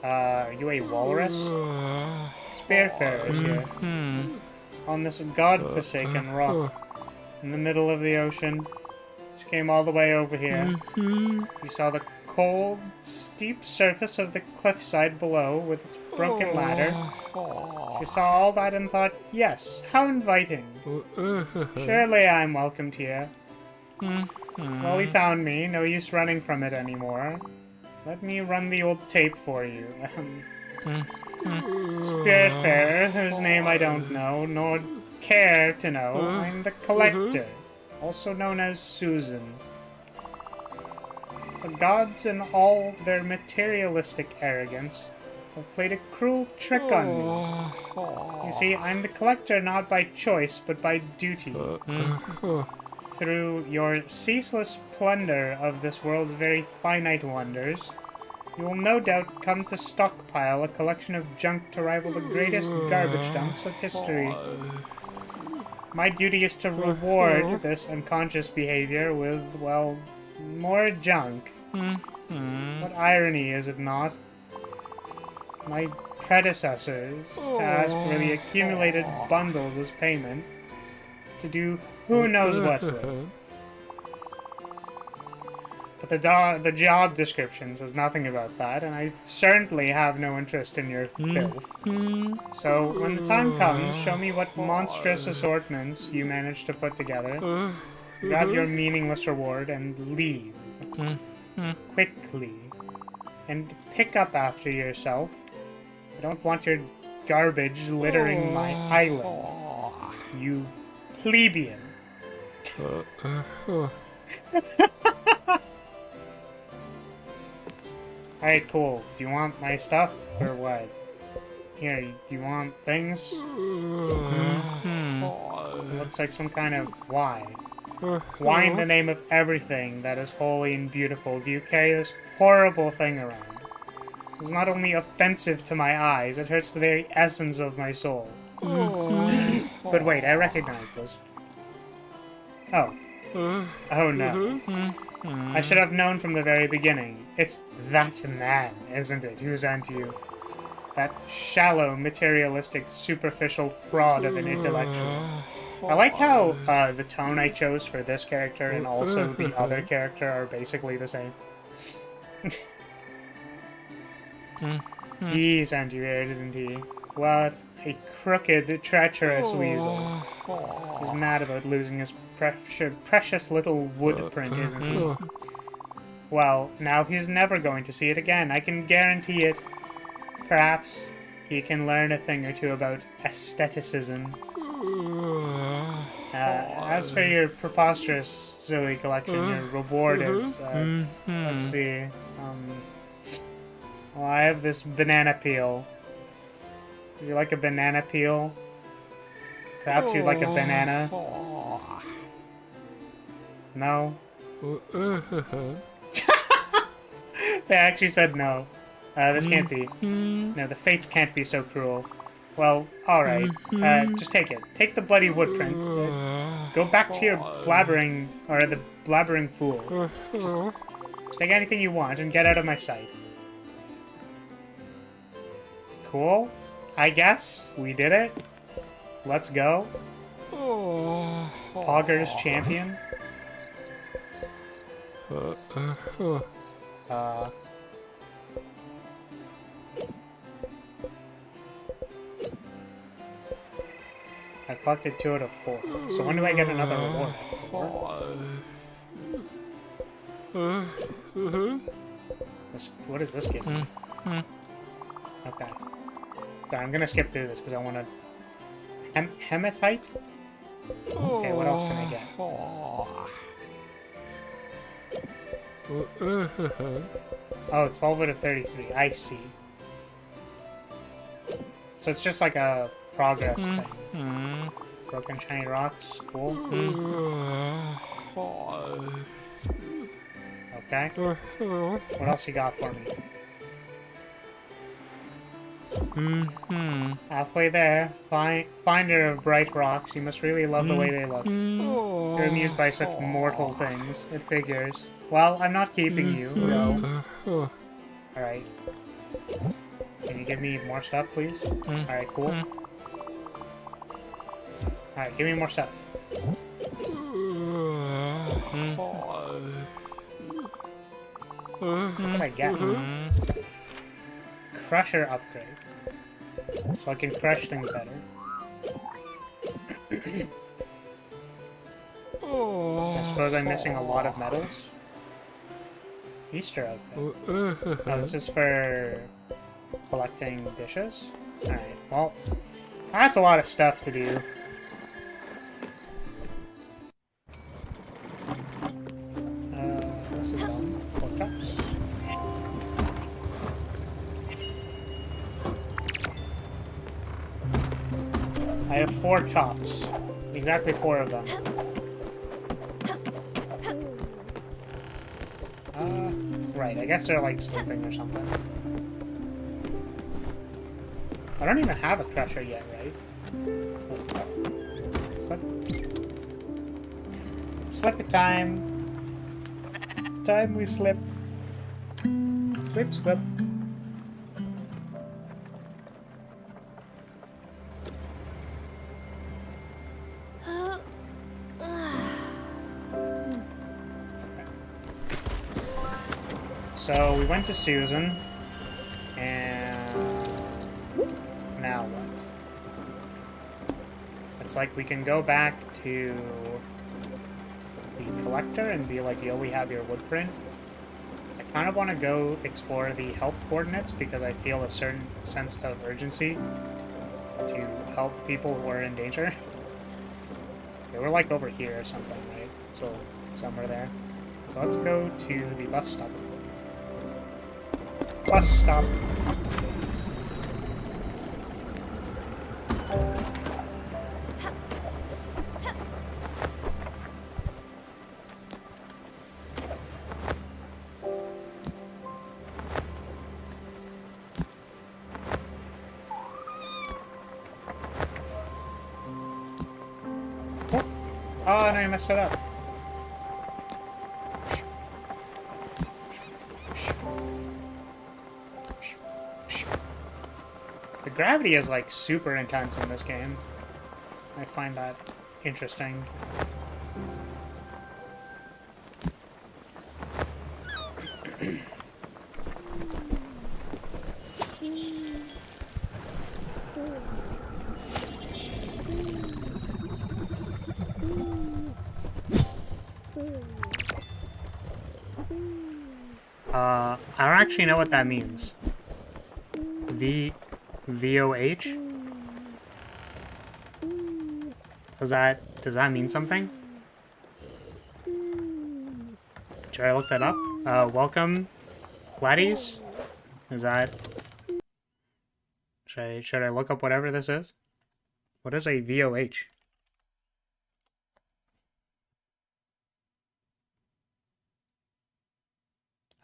Are you a walrus? Spiritfarer here. On this god-forsaken rock. In the middle of the ocean. She came all the way over here. You saw the cold, steep surface of the cliffside below with its broken ladder. She saw all that and thought, yes, how inviting. Surely I'm welcomed here. Well, you found me. No use running from it anymore. Let me run the old tape for you. Spiritfarer, whose name I don't know, nor care to know. I'm the Collector, also known as Susan. The gods, in all their materialistic arrogance, have played a cruel trick on me. You see, I'm the Collector not by choice, but by duty. Through your ceaseless plunder of this world's very finite wonders, you will no doubt come to stockpile a collection of junk to rival the greatest garbage dumps of history. My duty is to reward this unconscious behavior with, well, more junk. What irony, is it not? My predecessors tasked for the accumulated bundles as payment to do who knows what with. But the job description says nothing about that, and I certainly have no interest in your filth. So, when the time comes, show me what monstrous assortments you managed to put together, grab your meaningless reward, and leave. Quickly. And pick up after yourself. I don't want your garbage littering my island. You plebeian. Alright, cool. Do you want my stuff, or what? Here, do you want things? Looks like some kind of why. Why in the name of everything that is holy and beautiful do you carry this horrible thing around? It's not only offensive to my eyes, it hurts the very essence of my soul. But wait, I recognize this. Oh. Oh no. I should have known from the very beginning. It's that man, isn't it, who's onto you? That shallow, materialistic, superficial fraud of an intellectual. I like how the tone I chose for this character and also the other character are basically the same. He sent you here, didn't he? What a crooked, treacherous weasel. He's mad about losing his precious little wood print, isn't he? Well, now he's never going to see it again, I can guarantee it. Perhaps he can learn a thing or two about aestheticism. As for your preposterous, silly collection, your reward is, let's see, well, I have this banana peel. Would you like a banana peel? Perhaps you'd like a banana? No? They actually said no. This can't be. No, the fates can't be so cruel. Well, alright. Just take it. Take the bloody woodprint. Go back to your blabbering, or the blabbering fool. Just take anything you want and get out of my sight. Cool. I guess we did it. Let's go. Pogger's champion. I collected 2 out of 4. So when do I get another reward? 4? What does this give me? Okay. I'm gonna skip through this because I want to... Hematite? Okay, what else can I get? Oh, 12 out of 33. I see. So it's just like a progress thing. Broken shiny rocks. Cool. Okay. What else you got for me? Halfway there. Finder of bright rocks. You must really love the way they look. You're amused by such mortal things. It figures. Well, I'm not keeping you, though. Alright. Can you give me more stuff, please? Alright, cool. Alright, give me more stuff. What did I get? Crusher upgrade. So I can crush things better. I suppose I'm missing a lot of metals. Easter outfit. Oh, this is for collecting dishes? Alright, well, that's a lot of stuff to do. This is done. Pork chops. I have 4 chops. Exactly 4 of them. Right, I guess they're like sleeping or something. I don't even have a crusher yet, right? Oh. Slip. Slip it time. Time we slip. Slip, slip. So we went to Susan, and now what? It's like we can go back to the collector and be like, yo, we have your wood print. I kind of want to go explore the help coordinates because I feel a certain sense of urgency to help people who are in danger. They were like over here or something, right? So somewhere there. So let's go to the bus stop. Bus stop. Oh, no, I messed it up. The gravity is like super intense in this game. I find that interesting. I don't actually know what that means. VOH? Does that mean something? Should I look that up? Welcome, laddies? Is that... Should I look up whatever this is? What is a VOH?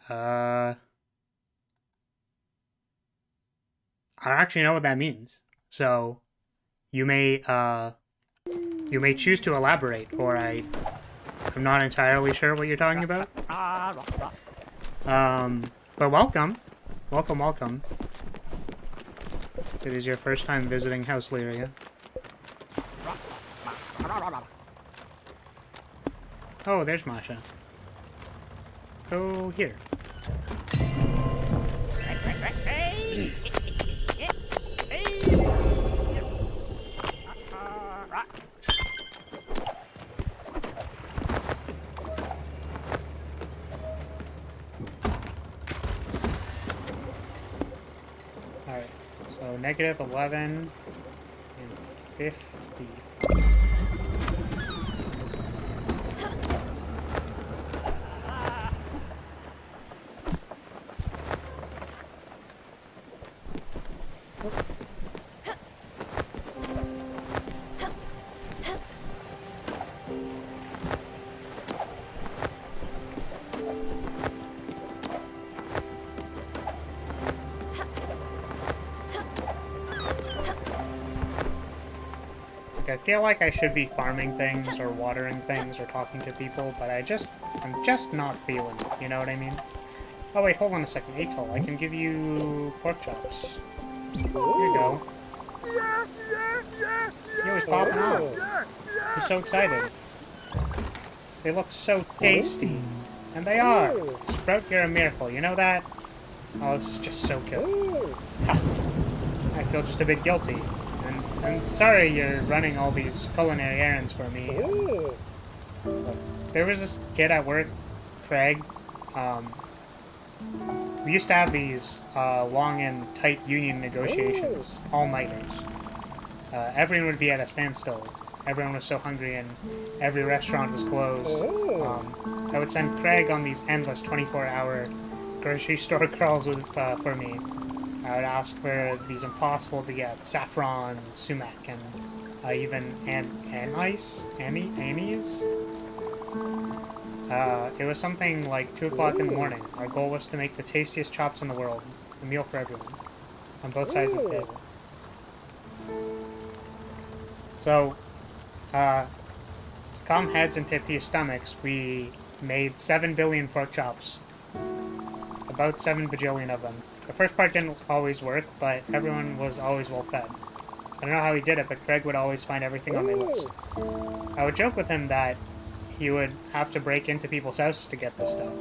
I don't actually know what that means. So, you may choose to elaborate, or I'm not entirely sure what you're talking about. But welcome. Welcome, welcome. It is your first time visiting House Lyria. Oh, there's Masha. Let's go here. Alright, so negative 11 and 50. Like, I feel like I should be farming things or watering things or talking to people, but I'm just not feeling it, you know what I mean? Oh wait, hold on a second. Atoll, I can give you pork chops. Here you go. He was popping off. He's so excited. They look so tasty. And they are! Sprout, you're a miracle, you know that? Oh, this is just so good. Ha. I feel just a bit guilty. And sorry you're running all these culinary errands for me. Look, there was this kid at work, Craig. We used to have these long and tight union negotiations, all-nighters. Everyone would be at a standstill. Everyone was so hungry and every restaurant was closed. I would send Craig on these endless 24-hour grocery store crawls for me. I would ask for these impossible to get saffron, sumac, and even anise? It was something like 2 o'clock in the morning. Our goal was to make the tastiest chops in the world. A meal for everyone. On both sides of the table. So, to calm heads and tip your stomachs, we made 7 billion pork chops. About 7 bajillion of them. The first part didn't always work, but everyone was always well fed. I don't know how he did it, but Greg would always find everything on my list. I would joke with him that he would have to break into people's houses to get this stuff.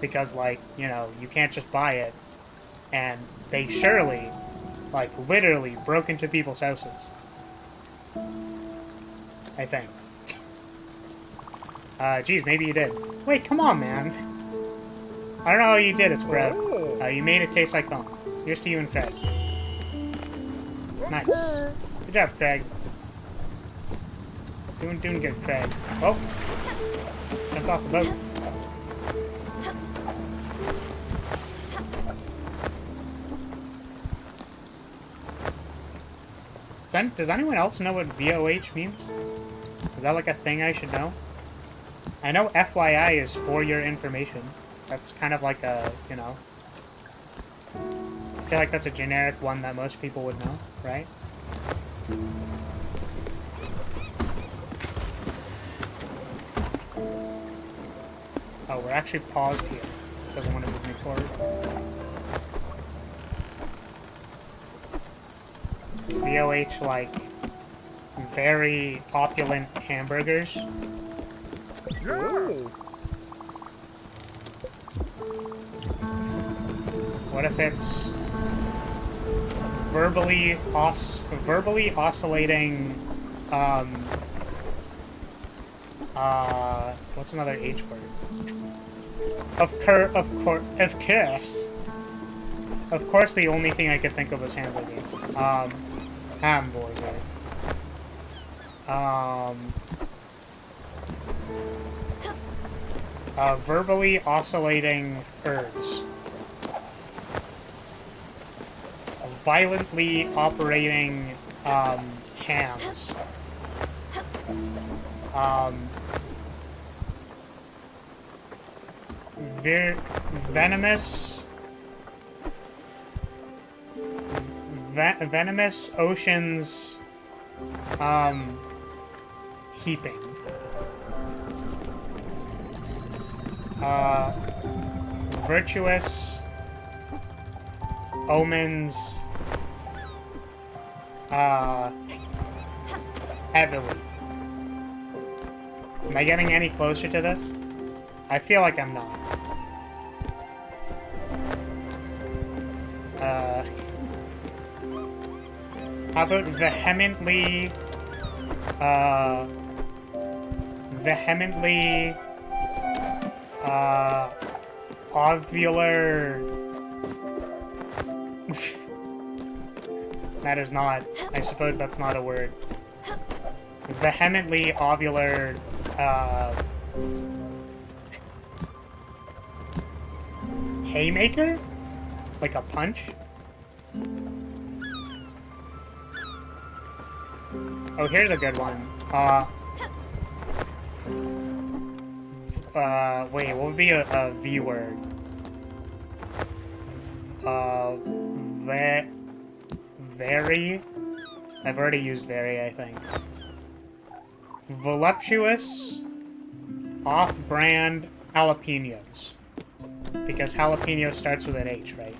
Because, like, you know, you can't just buy it. And they surely, like, literally broke into people's houses. I think. Geez, maybe you did. Wait, come on, man. I don't know how you did it, Sprout. You made it taste like home. Here's to you and Craig. Nice. Good job, Craig. Doing good, Craig. Oh! Jumped off the boat. Does anyone else know what VOH means? Is that like a thing I should know? I know FYI is for your information. That's kind of like a, you know... I feel like that's a generic one that most people would know, right? Oh, we're actually paused here. Doesn't want to move me forward. VOH, like, very opulent hamburgers. Ooh. What if it's verbally oscillating, what's another H word? Of course, the only thing I could think of was hamburger. Hamburger. Verbally oscillating herbs. Violently operating, hams. Venomous oceans, heaping. Virtuous omens, heavily. Am I getting any closer to this? I feel like I'm not. How about vehemently, ovular... That is not... I suppose that's not a word. Vehemently ovular, haymaker? Like a punch? Oh, here's a good one. Wait, what would be a V word? Very? I've already used very, I think. voluptuous, off-brand jalapenos. Because jalapeno starts with an H, right?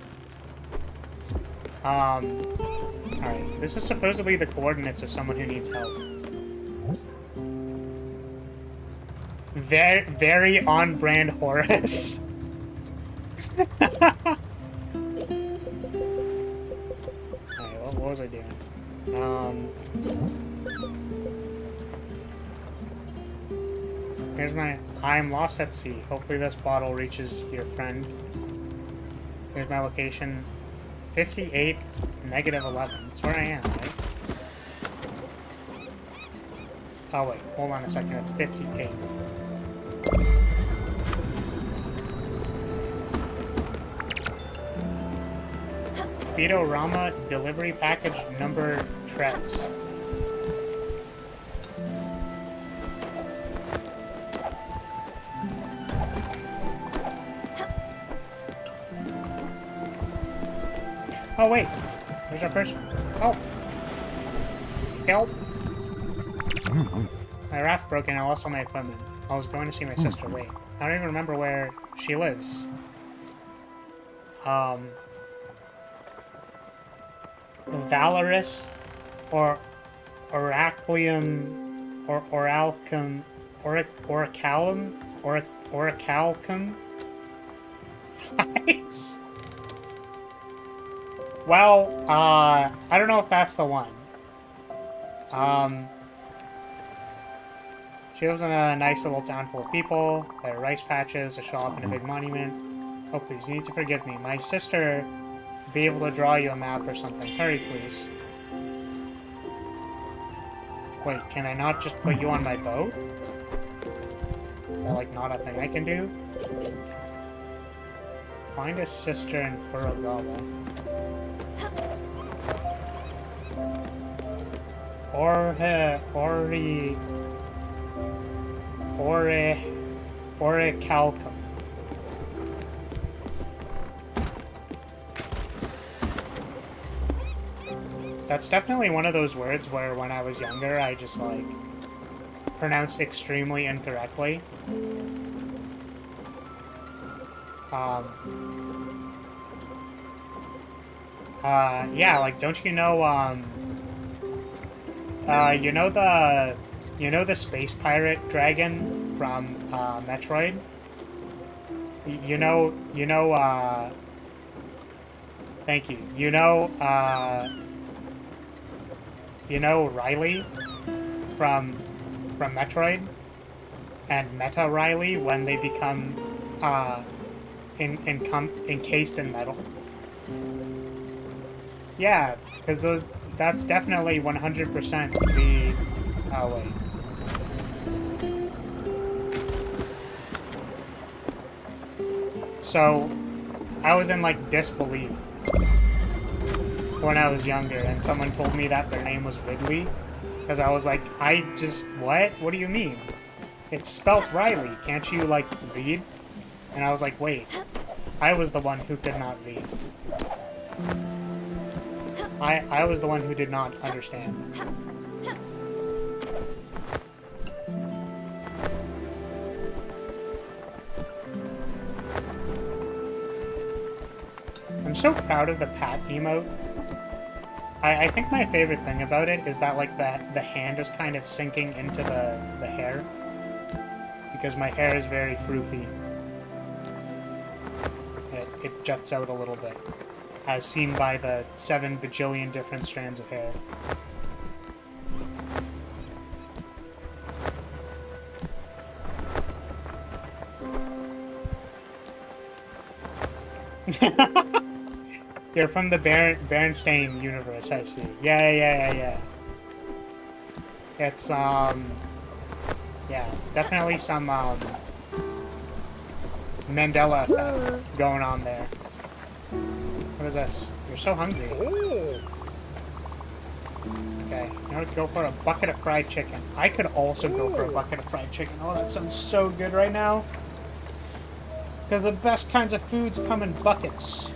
Alright. This is supposedly the coordinates of someone who needs help. Very on-brand Horus. Alright, what was I doing? Here's my... I'm lost at sea. Hopefully this bottle reaches your friend. Here's my location. 58, -11. That's where I am, right? Oh, wait. Hold on a second. It's 58. Speedorama delivery package number Tres. Oh, wait. There's our person. Oh. Help. My raft broke and I lost all my equipment. I was going to see my sister. Wait. I don't even remember where she lives. Valorous or Oraclium or Oralcum Oracalcum. Nice. Well, I don't know if that's the one. She lives in a nice little town full of people. There are rice patches, a shop, and a big monument. Oh, please, you need to forgive me. My sister will be able to draw you a map or something. Hurry, please. Wait, can I not just put you on my boat? Is that, like, not a thing I can do? Find a sister in Furugawa. Orichalcum. That's definitely one of those words where when I was younger I just like pronounced extremely incorrectly. Yeah, like don't you know you know the space pirate dragon from Metroid? Thank you. You know Riley from Metroid? And Meta Riley when they become encased in metal? Yeah, because that's definitely 100% the... Oh, wait. So, I was in, like, disbelief when I was younger, and someone told me that their name was Ridley, because I was like, what? What do you mean? It's spelt Riley, can't you, like, read? And I was like, wait, I was the one who could not read. I was the one who did not understand. I'm so proud of the pat emote. I think my favorite thing about it is that like the hand is kind of sinking into the hair. Because my hair is very froofy. It juts out a little bit. As seen by the 7 bajillion different strands of hair. You're from the Berenstain universe, I see. Yeah. It's, yeah, definitely some, Mandela effect going on there. What is this? You're so hungry. Okay, now let's go for a bucket of fried chicken. I could also go for a bucket of fried chicken. Oh, that sounds so good right now. Because the best kinds of foods come in buckets.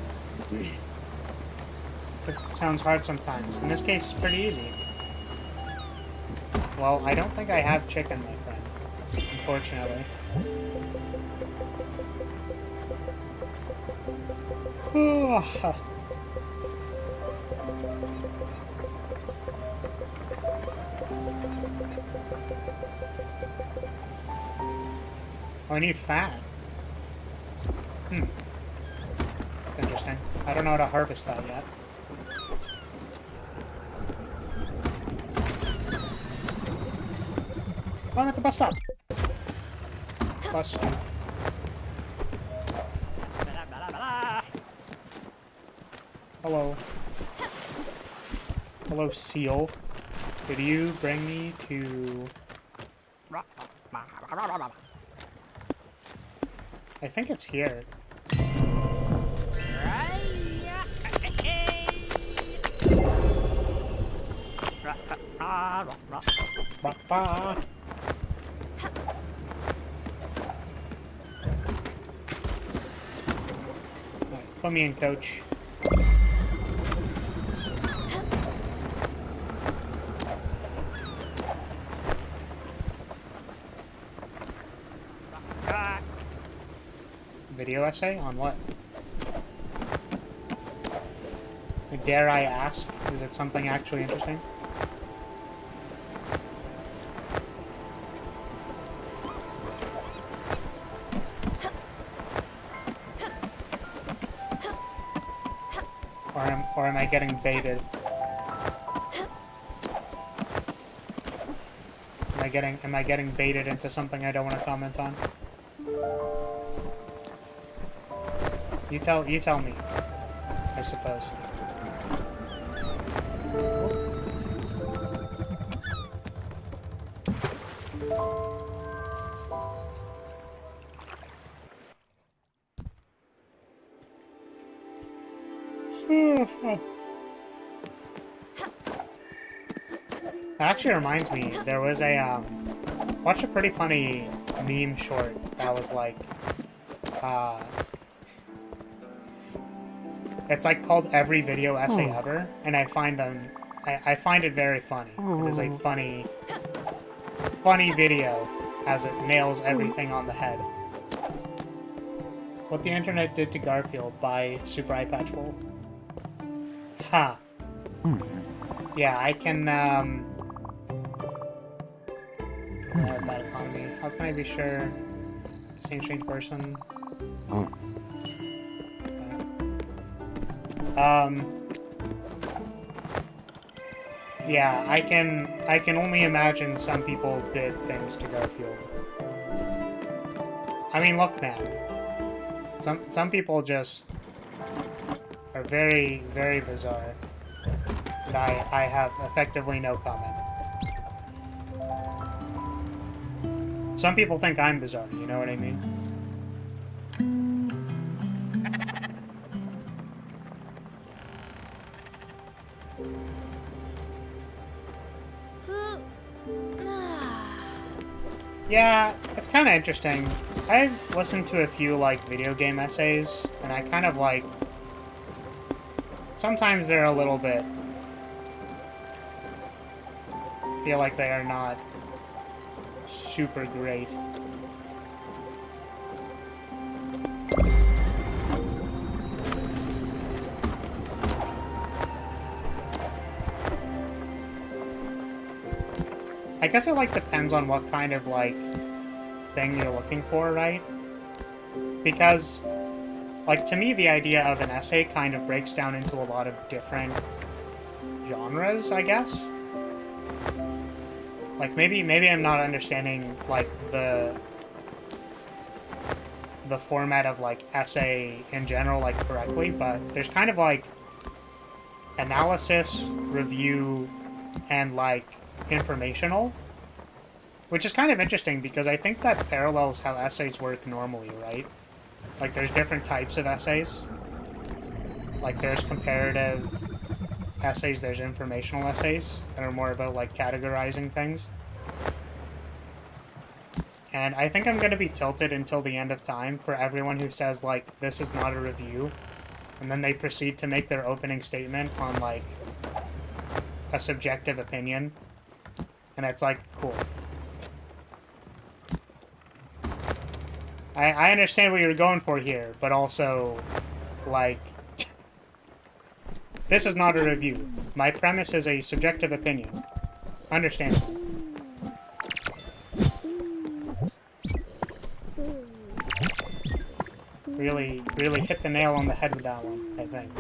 It sounds hard sometimes. In this case, it's pretty easy. Well, I don't think I have chicken, my friend. Unfortunately. Oh, I need fat. Interesting. I don't know how to harvest that yet. Oh, I'm at the bus stop. Bus stop. Hello. Hello, seal. Could you bring me to... I think it's here. Right, put me in, coach. Video essay? On what? Dare I ask? Is it something actually interesting? Or am I getting baited? Am I getting baited into something I don't want to comment on? You tell me, I suppose. That actually reminds me, there was a, watched a pretty funny meme short that was like, it's like called Every Video Essay Ever, and I find it very funny. It is a funny video, as it nails everything on the head. What the Internet Did to Garfield by Super Eye Patch Wolf. Ha. Yeah, I can, bad economy. How can I be sure? The same strange person. Yeah, I can only imagine some people did things to Garfield. I mean, look, man. Some people just are very, very bizarre. And I have effectively no comment. Some people think I'm bizarre, you know what I mean? Yeah, it's kind of interesting. I've listened to a few, like, video game essays, and I kind of, like... Sometimes they're a little bit... feel like they are not super great. I guess it, like, depends on what kind of, like, thing you're looking for, right? Because, like, to me, the idea of an essay kind of breaks down into a lot of different genres, I guess. Like, maybe I'm not understanding, like, the format of, like, essay in general, like, correctly, but there's kind of, like, analysis, review, and, like, informational, which is kind of interesting because I think that parallels how essays work normally, right? Like, there's different types of essays. Like, there's comparative essays, there's informational essays that are more about, like, categorizing things. And I think I'm going to be tilted until the end of time for everyone who says, like, this is not a review, and then they proceed to make their opening statement on, like, a subjective opinion. And it's like, cool. I understand what you're going for here, but also, like, this is not a review. My premise is a subjective opinion. Understandable. Really hit the nail on the head with that one, I think.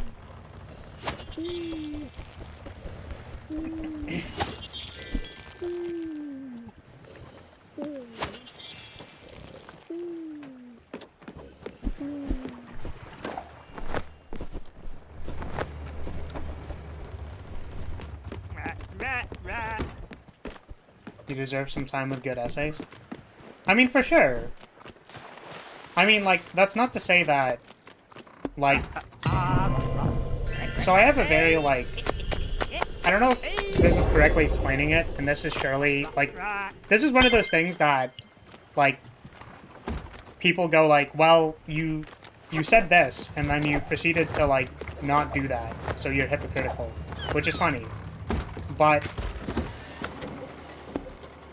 You deserve some time with good essays. I mean, for sure. I mean, like, that's not to say that, like... So I have a very, like... I don't know if this is correctly explaining it, and this is surely, like... This is one of those things that, like... People go like, well, you said this, and then you proceeded to, like, not do that, so you're hypocritical. Which is funny. But...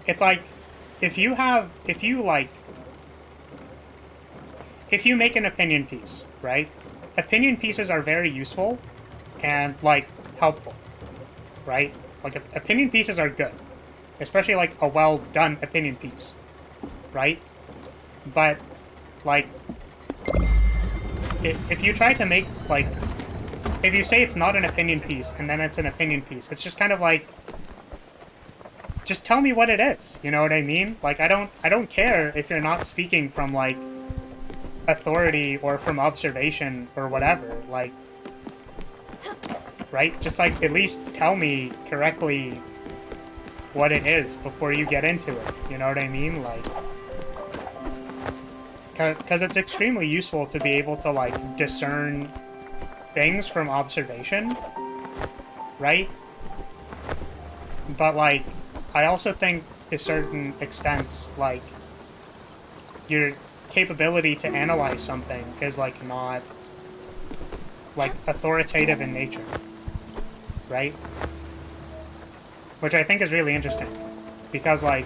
It's like, if you make an opinion piece, right? Opinion pieces are very useful and, like, helpful, right? Like, opinion pieces are good. Especially, like, a well-done opinion piece, right? But, like, if you try to make, like, if you say it's not an opinion piece and then it's an opinion piece, it's just kind of like, just tell me what it is, you know what I mean? Like, I don't care if you're not speaking from, like, authority or from observation or whatever, like, right? Just, like, at least tell me correctly what it is before you get into it, you know what I mean? Like, because it's extremely useful to be able to, like, discern things from observation, right? But, like, I also think to certain extents, like, your capability to analyze something is, like, not, like, authoritative in nature, right? Which I think is really interesting, because, like,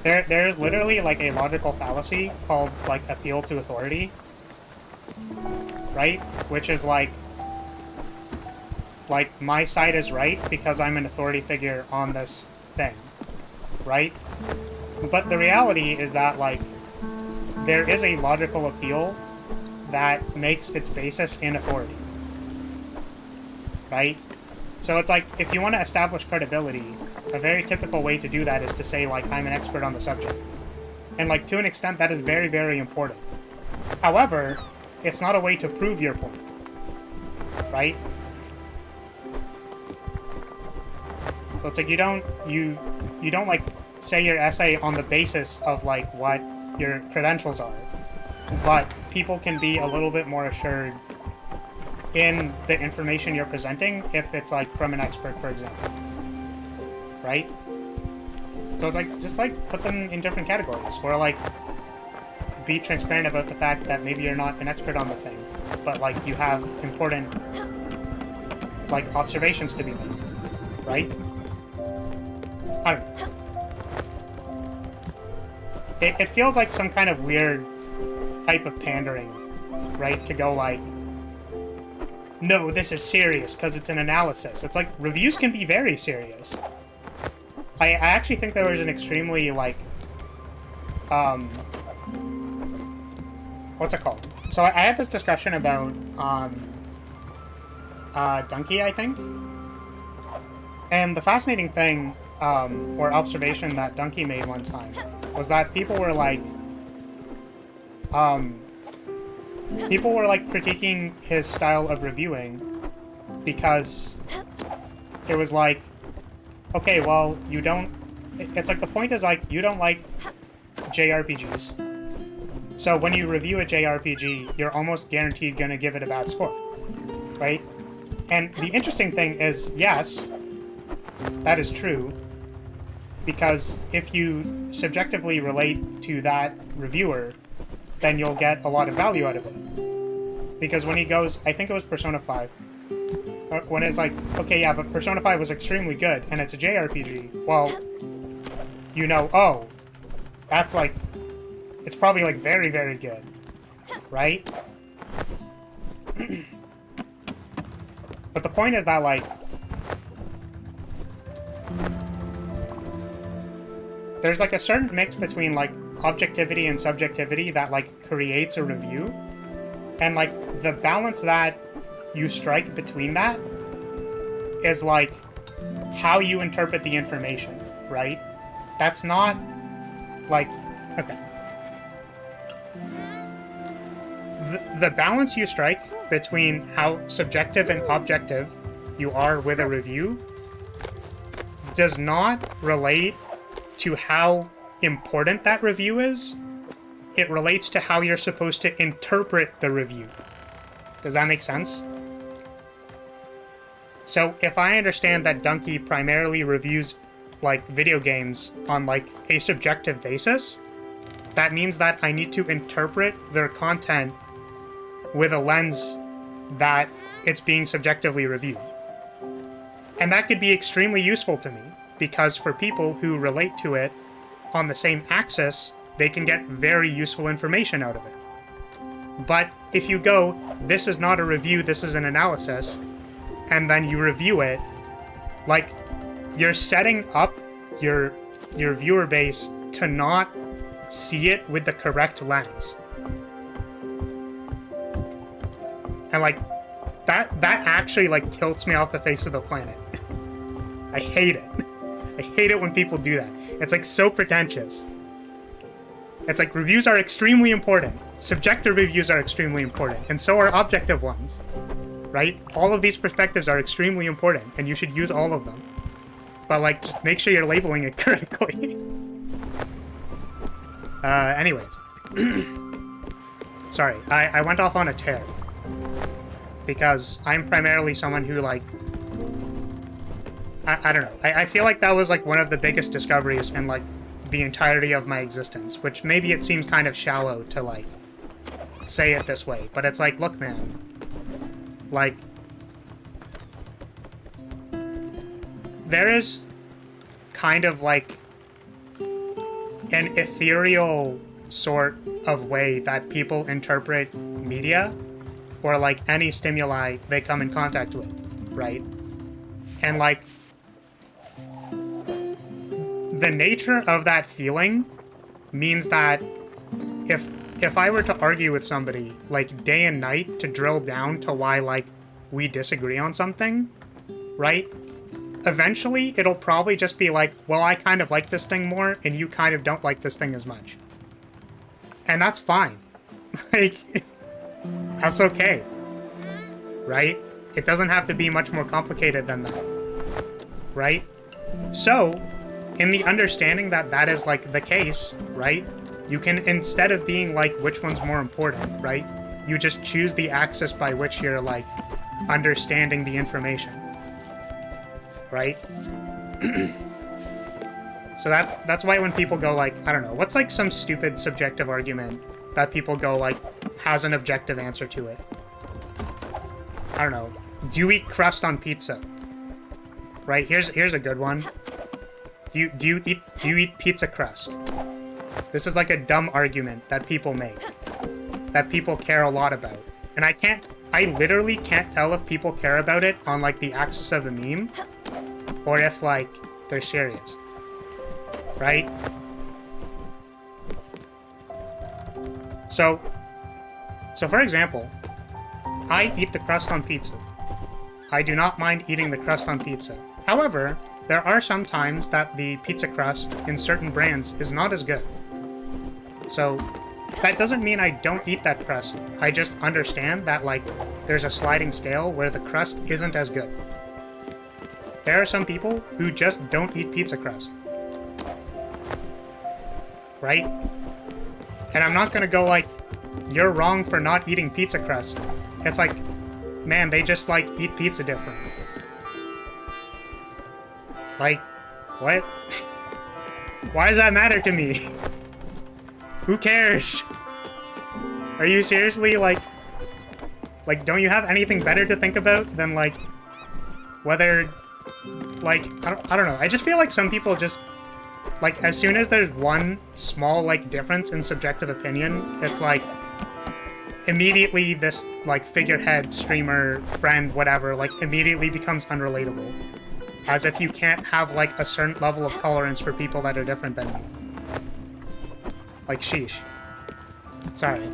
there's literally, like, a logical fallacy called, like, appeal to authority, right? Which is, like, my side is right because I'm an authority figure on this thing, right? But the reality is that, like, there is a logical appeal that makes its basis in authority, right? So it's like, if you want to establish credibility, a very typical way to do that is to say, like, I'm an expert on the subject. And, like, to an extent, that is very, very important. However, it's not a way to prove your point, right? So it's like, you don't like say your essay on the basis of, like, what your credentials are, but people can be a little bit more assured in the information you're presenting if it's, like, from an expert, for example, right? So it's like, just, like, put them in different categories, or, like, be transparent about the fact that maybe you're not an expert on the thing, but, like, you have important, like, observations to be made, right? I don't know. It feels like some kind of weird type of pandering, right? To go like, no, this is serious because it's an analysis. It's like, reviews can be very serious. I actually think there was an extremely, like, what's it called? So I had this discussion about, Dunkey, I think. And the fascinating thing, or observation that Dunkey made one time was that people were like critiquing his style of reviewing because it was like, okay, well, you don't, it's like, the point is, like, you don't like JRPGs. So when you review a JRPG, you're almost guaranteed gonna give it a bad score, right? And the interesting thing is, yes, that is true, because if you subjectively relate to that reviewer, then you'll get a lot of value out of it. Because when he goes, I think it was Persona 5, when it's like, okay, yeah, but Persona 5 was extremely good, and it's a JRPG, well, you know, oh, that's like, it's probably like very, very good, right? But the point is that, like, there's like a certain mix between like objectivity and subjectivity that like creates a review, and like the balance that you strike between that is like how you interpret the information, right? That's not like, okay. The balance you strike between how subjective and objective you are with a review does not relate to how important that review is. It relates to how you're supposed to interpret the review. Does that make sense? So if I understand that Dunkey primarily reviews like video games on like a subjective basis, that means that I need to interpret their content with a lens that it's being subjectively reviewed. And that could be extremely useful to me, because for people who relate to it on the same axis, they can get very useful information out of it. But if you go, this is not a review, this is an analysis, and then you review it, like, you're setting up your viewer base to not see it with the correct lens. And like, that actually like tilts me off the face of the planet. I hate it. I hate it when people do that. It's like so pretentious. It's like reviews are extremely important. Subjective reviews are extremely important, and so are objective ones, right? All of these perspectives are extremely important, and you should use all of them. But like, just make sure you're labeling it correctly. Anyways. Sorry, I went off on a tear. Because I'm primarily someone who, like... I don't know. I feel like that was, like, one of the biggest discoveries in, like, the entirety of my existence. Which maybe it seems kind of shallow to, like, say it this way. But it's like, look, man. Like... there is kind of, like, an ethereal sort of way that people interpret media, or like any stimuli they come in contact with, right? And like, the nature of that feeling means that if I were to argue with somebody like day and night to drill down to why like we disagree on something, right? Eventually it'll probably just be like, well, I kind of like this thing more and you kind of don't like this thing as much. And that's fine. Like, that's okay. Right? It doesn't have to be much more complicated than that. Right? So, in the understanding that that is like the case, right? You can, instead of being like, which one's more important, right? You just choose the axis by which you're like understanding the information. Right? So that's why when people go like, I don't know, what's like some stupid subjective argument that people go like has an objective answer to it? I don't know. Do you eat crust on pizza? Right? Here's a good one. Do you eat pizza crust? This is like a dumb argument that people make, that people care a lot about. And I literally can't tell if people care about it on like the axis of the meme, or if like they're serious. Right? So for example, I eat the crust on pizza. I do not mind eating the crust on pizza. However, there are some times that the pizza crust in certain brands is not as good. So that doesn't mean I don't eat that crust. I just understand that like there's a sliding scale where the crust isn't as good. There are some people who just don't eat pizza crust. Right? And I'm not gonna go like, you're wrong for not eating pizza crust. It's like, man, they just like eat pizza different. Like, what? Why does that matter to me? Who cares? Are you seriously like, don't you have anything better to think about than like Whether, like, I don't know. I just feel like some people just, like, as soon as there's one small, like, difference in subjective opinion, it's like, immediately this, like, figurehead, streamer, friend, whatever, like, immediately becomes unrelatable. As if you can't have, like, a certain level of tolerance for people that are different than you. Like, sheesh. Sorry.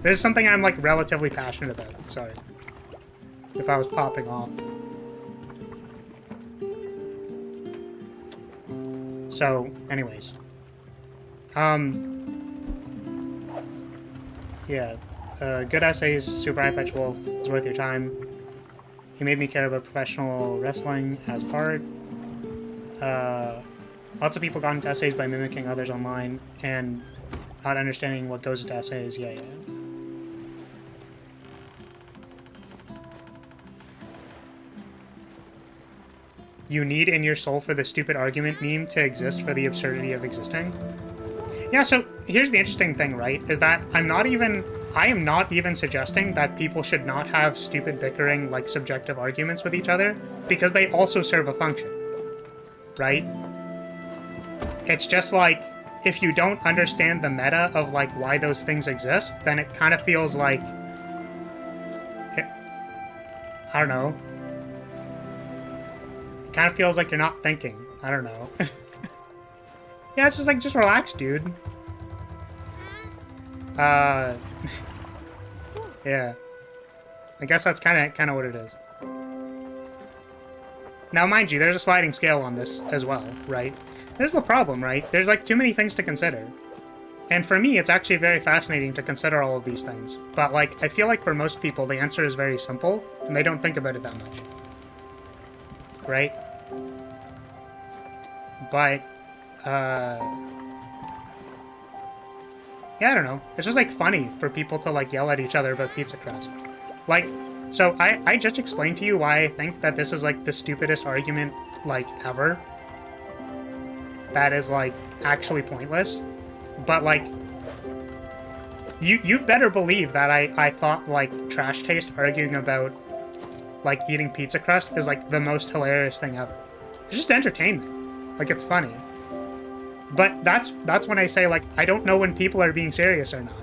This is something I'm, like, relatively passionate about. Sorry. If I was popping off. So, anyways. Yeah. Good essays, super high-pitched wolf, is worth your time. He made me care about professional wrestling as part. Lots of people got into essays by mimicking others online and not understanding what goes into essays. Yeah. You need in your soul for the stupid argument meme to exist for the absurdity of existing. Yeah, so here's the interesting thing, right? Is that I am not even suggesting that people should not have stupid bickering, like, subjective arguments with each other, because they also serve a function, right? It's just like, if you don't understand the meta of, like, why those things exist, then it kind of feels like, I don't know. It kind of feels like you're not thinking. I don't know. Yeah, it's just like, just relax, dude. Yeah. I guess that's kind of what it is. Now, mind you, there's a sliding scale on this as well, right? This is the problem, right? There's, like, too many things to consider. And for me, it's actually very fascinating to consider all of these things. But, like, I feel like for most people, the answer is very simple, and they don't think about it that much. Right? But, yeah, I don't know. It's just, like, funny for people to, like, yell at each other about pizza crust. Like, so I just explained to you why I think that this is, like, the stupidest argument, like, ever. That is, like, actually pointless. But, like, you better believe that I thought, like, Trash Taste arguing about, like, eating pizza crust is, like, the most hilarious thing ever. It's just entertainment. Like, it's funny. But that's when I say, like, I don't know when people are being serious or not.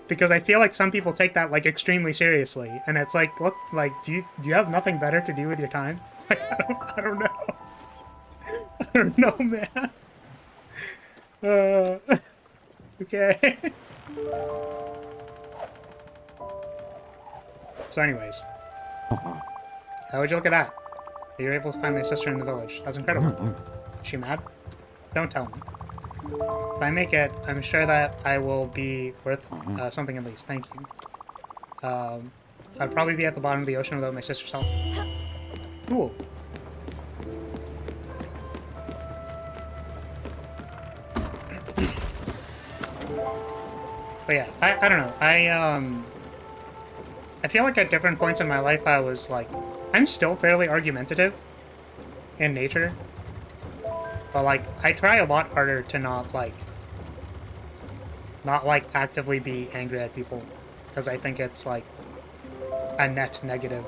Because I feel like some people take that, like, extremely seriously. And it's like, look, like, do you have nothing better to do with your time? Like, I don't know. I don't know, man. Okay. So anyways. How would you look at that? You're able to find my sister in the village. That's incredible. Is she mad? Don't tell me. If I make it, I'm sure that I will be worth something at least. Thank you. I'd probably be at the bottom of the ocean without my sister's help. Cool. But yeah, I don't know. I feel like at different points in my life I was like, I'm still fairly argumentative in nature. But, like, I try a lot harder to not actively be angry at people. Because I think it's, like, a net negative.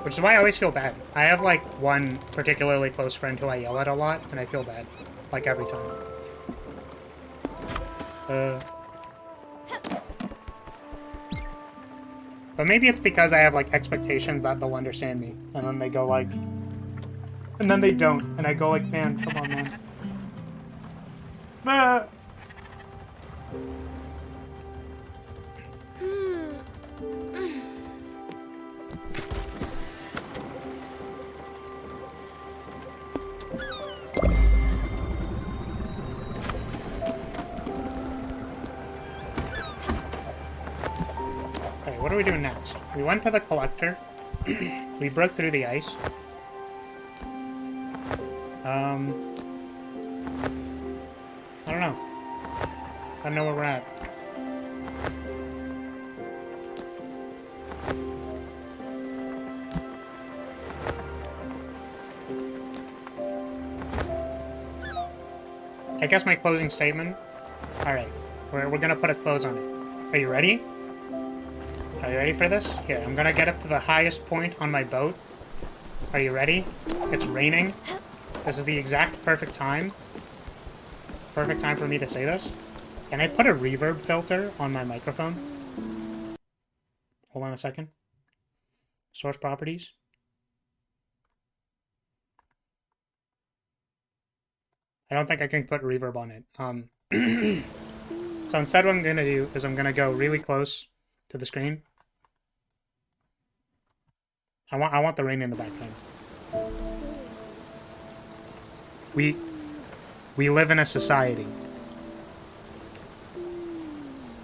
Which is why I always feel bad. I have, like, one particularly close friend who I yell at a lot, and I feel bad. Like, every time. But maybe it's because I have, like, expectations that they'll understand me. And then they go, like... And then they don't. And I go, like, man, come on, man. What are we doing next? We went to the collector. We broke through the ice. I don't know. I don't know where we're at. I guess my closing statement. Alright, we're gonna put a close on it. Are you ready? Are you ready for this? Here, I'm gonna get up to the highest point on my boat. Are you ready? It's raining. This is the exact perfect time. Perfect time for me to say this. Can I put a reverb filter on my microphone? Hold on a second. Source properties. I don't think I can put reverb on it. So instead what I'm going to do is I'm going to go really close to the screen. I want the rain in the background. We live in a society.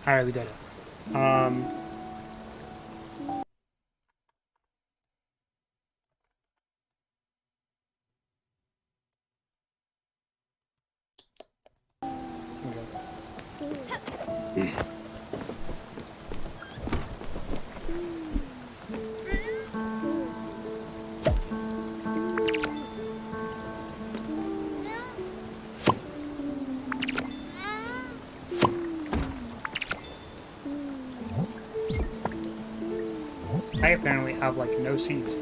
Alright, we did it. I apparently have, like, no seeds.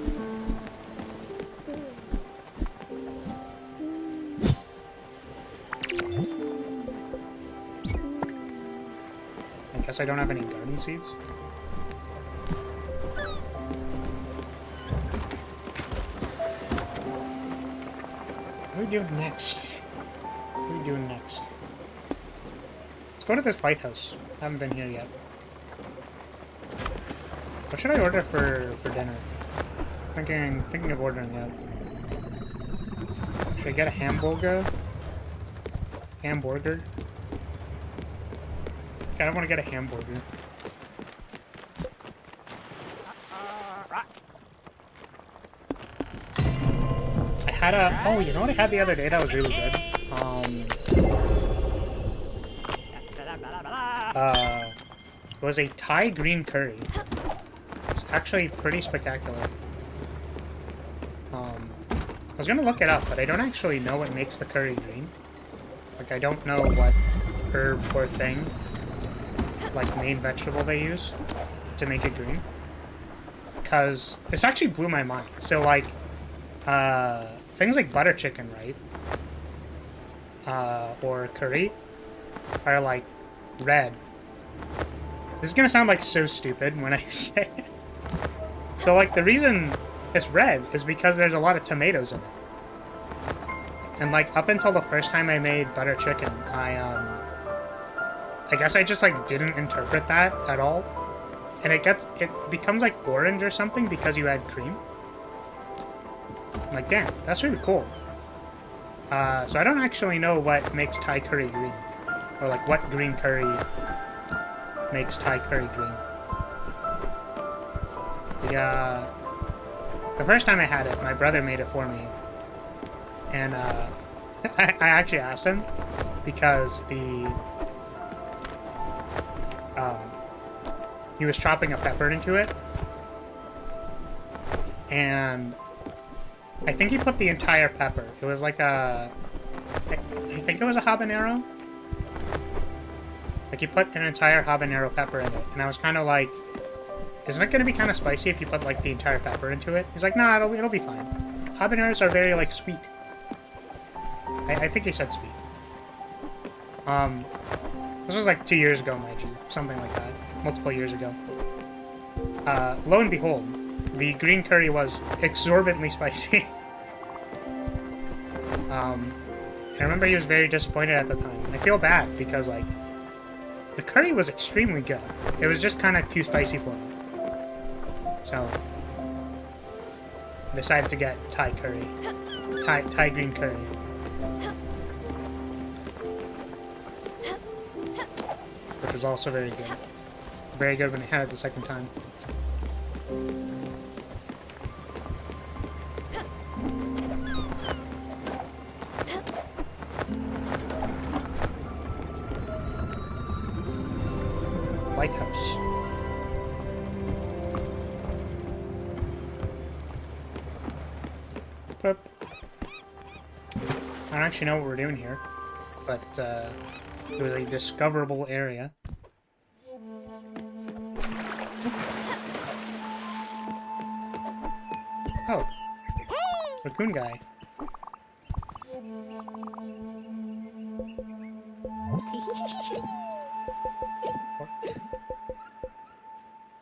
I guess I don't have any garden seeds. What are we doing next? What are we doing next? Let's go to this lighthouse. I haven't been here yet. What should I order for dinner? Thinking of ordering that. Should I get a hamburger? Hamburger? I don't want to get a hamburger. I had a... Oh, you know what I had the other day that was really good? It was a Thai green curry. It's actually pretty spectacular. I was gonna look it up, but I don't actually know what makes the curry green. Like, I don't know what herb or thing, like, main vegetable they use to make it green. Because this actually blew my mind. So, like, things like butter chicken, right? Or curry are, like, red. This is gonna sound, like, so stupid when I say it. So, like, the reason it's red is because there's a lot of tomatoes in it. And, like, up until the first time I made butter chicken, I guess I just, like, didn't interpret that at all. And it becomes, like, orange or something because you add cream. I'm like, damn, that's really cool. So I don't actually know what makes Thai curry green. Or, like, what green curry makes Thai curry green. The first time I had it, my brother made it for me. And, I actually asked him because he was chopping a pepper into it. And I think he put the entire pepper. It was like I think it was a habanero. Like, he put an entire habanero pepper in it. And I was kind of like, isn't it going to be kind of spicy if you put, like, the entire pepper into it? He's like, nah, it'll be fine. Habaneros are very, like, sweet. I think he said sweet. This was, like, 2 years ago, mind you. Something like that. Multiple years ago. Lo and behold, the green curry was exorbitantly spicy. I remember he was very disappointed at the time. I feel bad because, like, the curry was extremely good. It was just kind of too spicy for me. So, I decided to get Thai curry. Thai green curry. Which was also very good. Very good when I had it the second time. Lighthouse. Boop. I don't actually know what we're doing here. but it was a discoverable area. Oh, raccoon guy.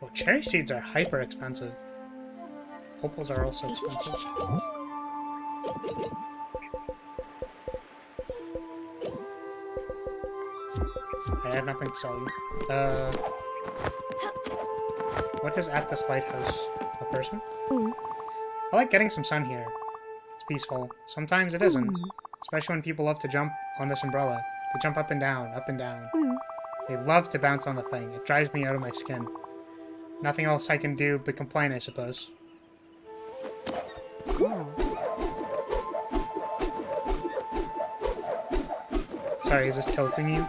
Well, cherry seeds are hyper expensive. Opals are also expensive. I have nothing to sell you. What is at this lighthouse? A person? I like getting some sun here. It's peaceful. Sometimes it isn't. Especially when people love to jump on this umbrella. They jump up and down, up and down. They love to bounce on the thing. It drives me out of my skin. Nothing else I can do but complain, I suppose. Sorry, is this tilting you?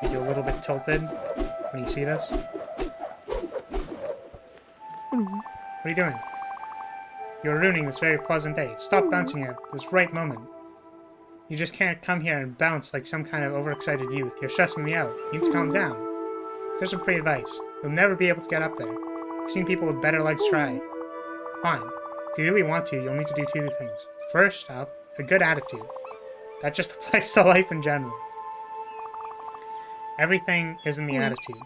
Are you a little bit tilted when you see this? What are you doing? You're ruining this very pleasant day. Stop bouncing at this right moment. You just can't come here and bounce like some kind of overexcited youth. You're stressing me out. You need to calm down. Here's some free advice. You'll never be able to get up there. I've seen people with better legs try. Fine. If you really want to, you'll need to do two things. First up, a good attitude. That just applies to life in general. Everything is in the attitude.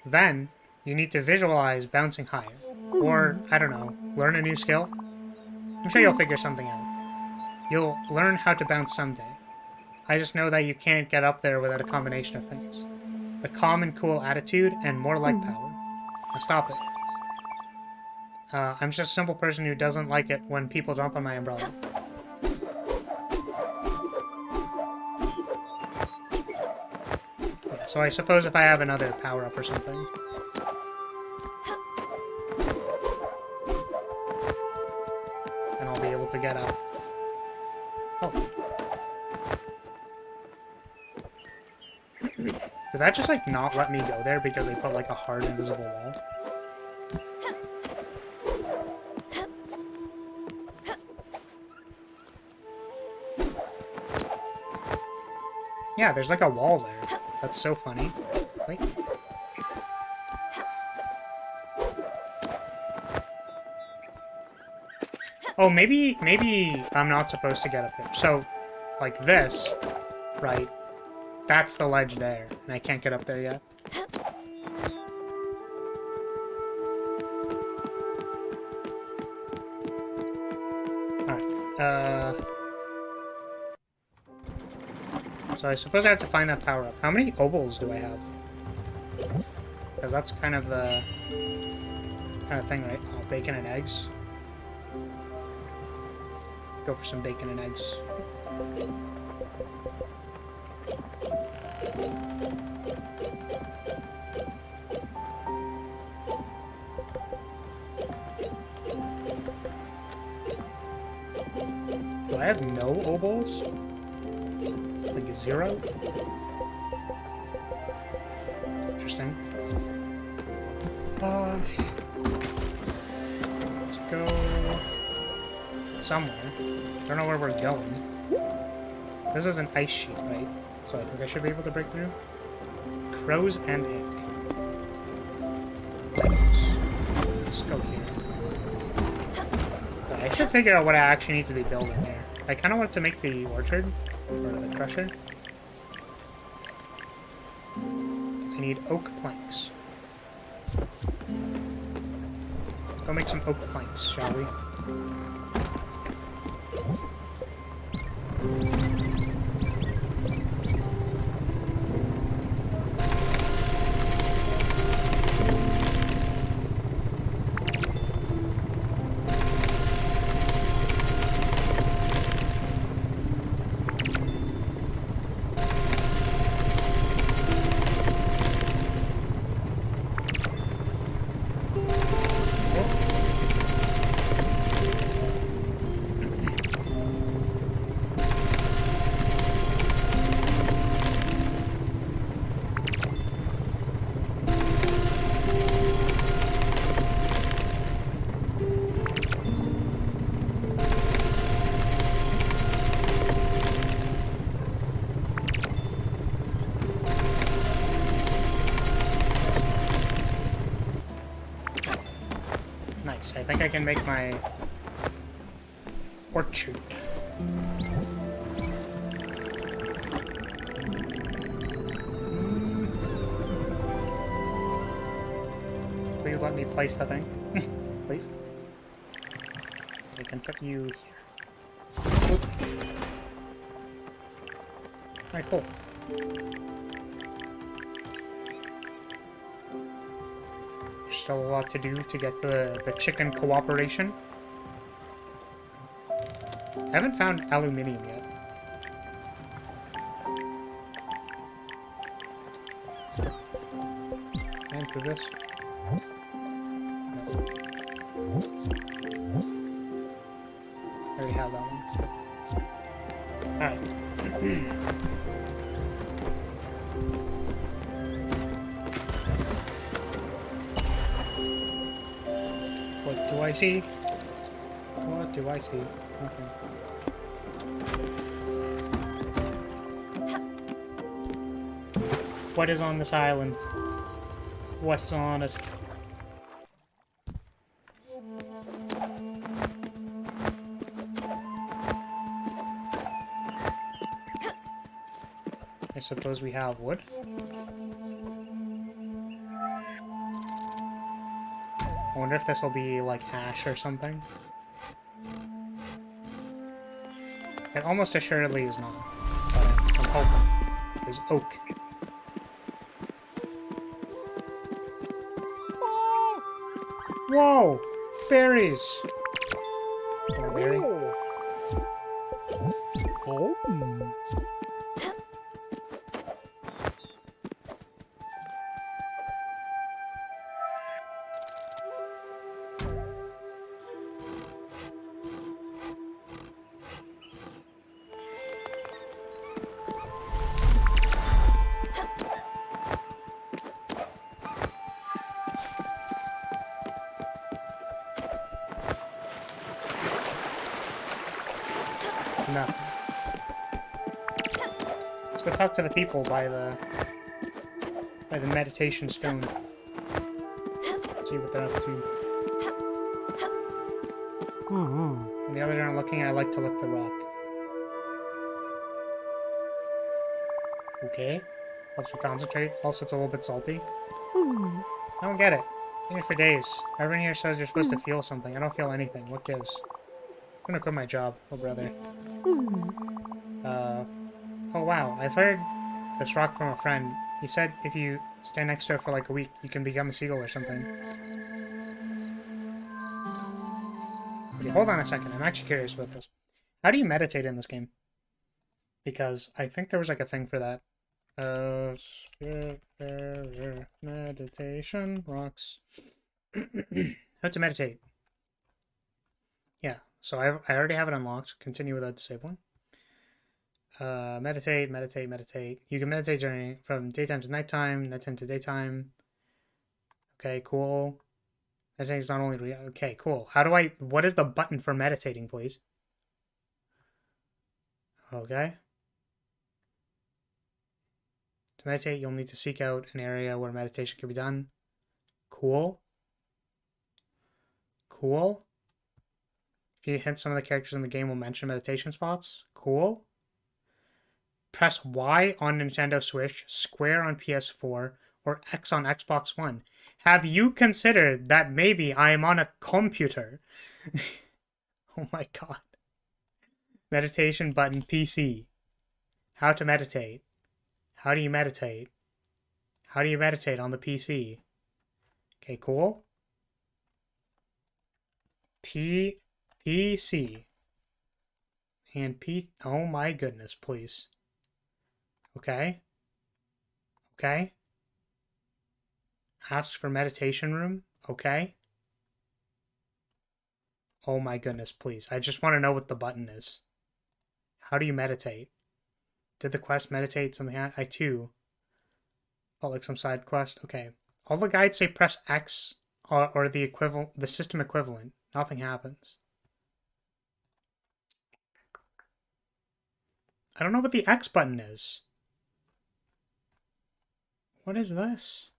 Then, you need to visualize bouncing higher. Or, I don't know, learn a new skill. I'm sure you'll figure something out. You'll learn how to bounce someday. I just know that you can't get up there without a combination of things. A calm and cool attitude and more leg power. Now stop it. I'm just a simple person who doesn't like it when people jump on my umbrella. Yeah, so I suppose if I have another power-up or something. Then I'll be able to get up. Oh. Did that just, like, not let me go there because they put, like, a hard invisible wall? Yeah, there's, like, a wall there. That's so funny. Wait. Oh, maybe I'm not supposed to get up there. So, like this, right? That's the ledge there, and I can't get up there yet. Alright, so I suppose I have to find that power-up. How many ovals do I have? Because that's kind of the thing, right? Oh, bacon and eggs. Go for some bacon and eggs. Do I have no obols? Like a 0? Interesting. Let's go somewhere. I don't know where we're going. This is an ice sheet, right? So I think I should be able to break through. Crows and ink. Let's go here. I should figure out what I actually need to be building there. I kind of want to make the orchard, or the crusher. I need oak planks. Let's go make some oak planks, shall we? Yes, I think I can make my orchard. Please let me place the thing. Please. We can put you here. Alright, cool. There's still a lot to do to get the chicken cooperation. I haven't found aluminium yet. And for this. No. I already have that one. Alright. What do I see? What do I see? Nothing. What is on this island? What is on it? I suppose we have wood. I wonder if this will be like ash or something. It almost assuredly is not, but I'm hoping. There's oak. Whoa! Berries! More berry. Oh. Nothing. Let's go talk to the people by the meditation stone. Let's see what they're up to. When the others aren't looking, I like to lick the rock. Okay. Helps me concentrate. Also, it's a little bit salty. I don't get it. Been here for days. Everyone here says you're supposed to feel something. I don't feel anything. What gives? I'm gonna quit my job. Oh, brother. Oh wow, I've heard this rock from a friend. He said if you stay next to it for like a week, you can become a seagull or something. Okay, hold on a second. I'm actually curious about this. How do you meditate in this game? Because I think there was like a thing for that. Spiritfarer meditation rocks. How to meditate. Yeah, so I already have it unlocked. Continue without disabling. Meditate, meditate, meditate. You can meditate from daytime to nighttime, nighttime to daytime. Okay, cool. Meditating is not only real. Okay, cool. What is the button for meditating, please? Okay. To meditate, you'll need to seek out an area where meditation can be done. Cool. Cool. If you hit some of the characters in the game will mention meditation spots. Cool. Press Y on Nintendo Switch, Square on PS4, or X on Xbox One. Have you considered that maybe I am on a computer? Oh my god. Meditation button PC. How to meditate. How do you meditate? How do you meditate on the PC? Okay, cool. PC. And oh my goodness, please. Okay. Okay. Ask for meditation room. Okay. Oh my goodness, please. I just want to know what the button is. How do you meditate? Did the quest meditate something? I too felt like some side quest. Okay. All the guides say press X or the equivalent, the system equivalent. Nothing happens. I don't know what the X button is. What is this?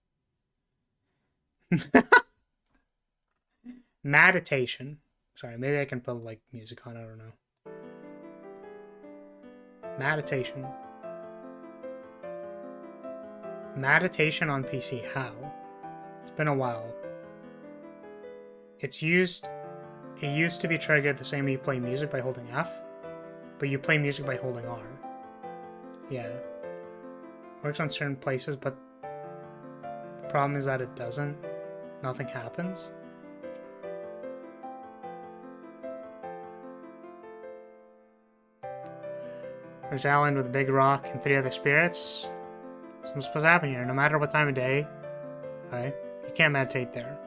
Meditation. Sorry, maybe I can put like music on, I don't know. Meditation. Meditation on PC, how? It's been a while. It used to be triggered the same way you play music by holding F, but you play music by holding R. Yeah. Works on certain places, but the problem is that it doesn't. Nothing happens. There's Alan with a big rock and 3 other spirits. Something's supposed to happen here, no matter what time of day. Okay? You can't meditate there.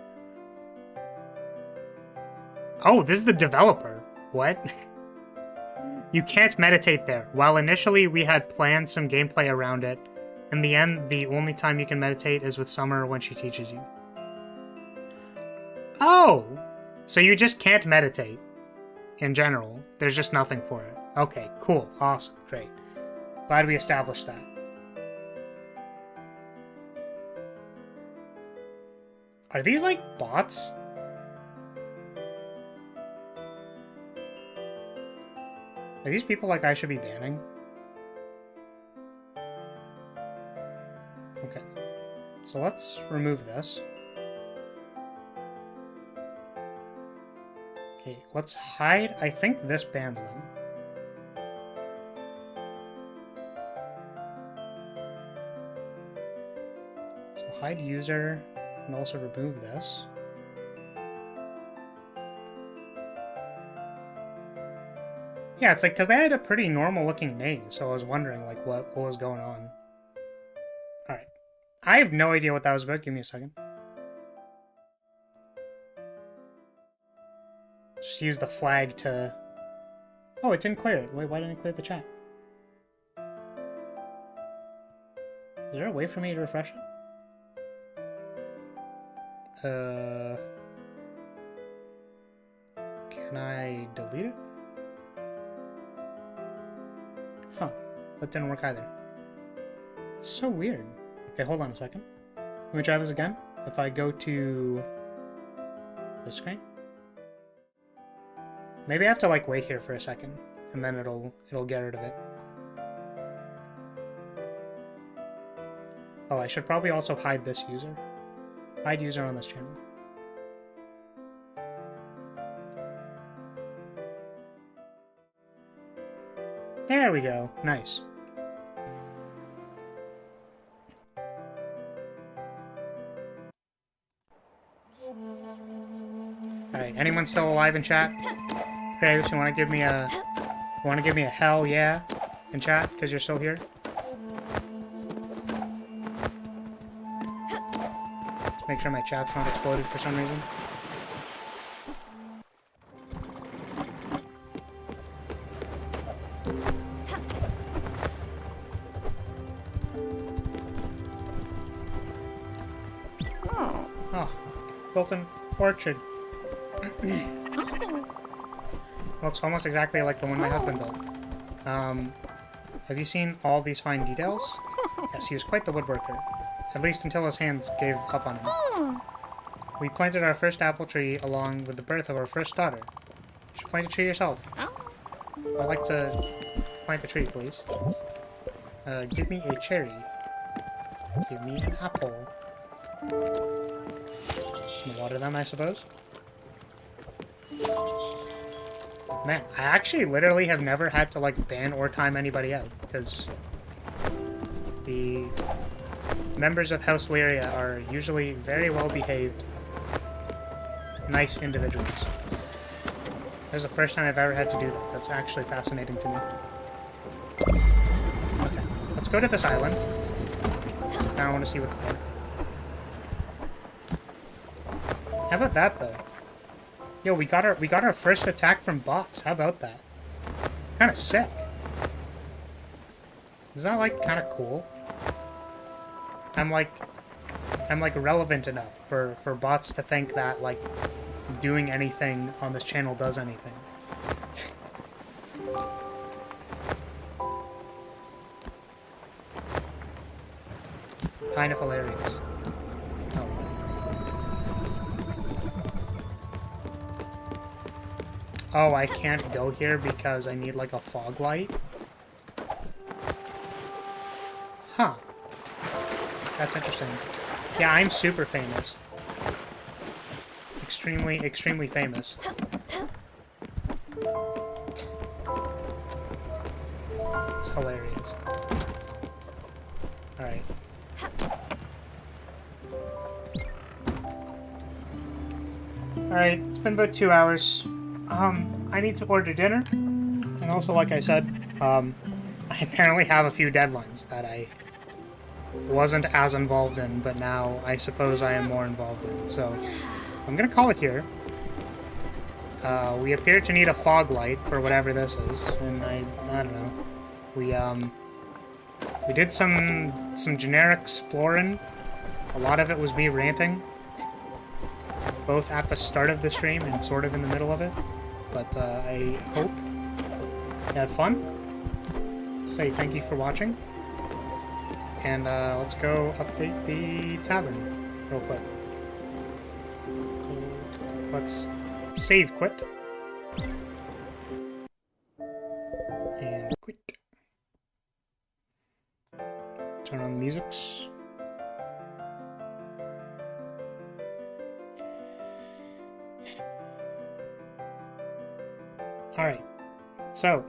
Oh, this is the developer. What? You can't meditate there. While initially we had planned some gameplay around it, in the end, the only time you can meditate is with Summer when she teaches you. Oh! So you just can't meditate. In general. There's just nothing for it. Okay, cool. Awesome. Great. Glad we established that. Are these like bots? Are these people like I should be banning? Okay. So let's remove this. Okay, let's hide. I think this bans them. So hide user and also remove this. Yeah, it's like, because they had a pretty normal looking name, so I was wondering, like, what was going on. Alright. I have no idea what that was about. Give me a second. Just use the flag to... Oh, it didn't clear it. Wait, why didn't it clear the chat? Is there a way for me to refresh it? Can I delete it? Huh. That didn't work either. It's so weird. Okay, hold on a second. Let me try this again. If I go to the screen. Maybe I have to like wait here for a second, and then it'll get rid of it. Oh, I should probably also hide this user. Hide user on this channel. There we go. Nice. Alright, anyone still alive in chat? Graves, you wanna give me a hell yeah in chat because you're still here? Just make sure my chat's not exploded for some reason. Oh, built an orchard. Looks almost exactly like the one my husband built. Have you seen all these fine details? Yes, he was quite the woodworker. At least until his hands gave up on him. We planted our first apple tree along with the birth of our first daughter. You should plant a tree yourself. I'd like to plant a tree, please. Give me a cherry. Give me an apple. Water them, I suppose. Man, I actually literally have never had to like ban or time anybody out because the members of House Lyria are usually very well behaved, nice individuals. This is the first time I've ever had to do that. That's actually fascinating to me. Okay, let's go to this island. So now I want to see what's there. How about that though? Yo, we got our first attack from bots. How about that? It's kind of sick. Isn't that like kind of cool? I'm like relevant enough for bots to think that like doing anything on this channel does anything. Kind of hilarious. Oh, I can't go here because I need, like, a fog light? Huh. That's interesting. Yeah, I'm super famous. Extremely, extremely famous. It's hilarious. Alright. Alright, it's been about 2 hours. I need to order dinner. And also, like I said, I apparently have a few deadlines that I wasn't as involved in, but now I suppose I am more involved in. So, I'm gonna call it here. We appear to need a fog light for whatever this is, and I don't know. We did some generic exploring. A lot of it was me ranting, both at the start of the stream and sort of in the middle of it. But I hope you had fun. Say thank you for watching, and let's go update the tavern real quick. So let's save quit and quit. Turn on the musics. Alright, so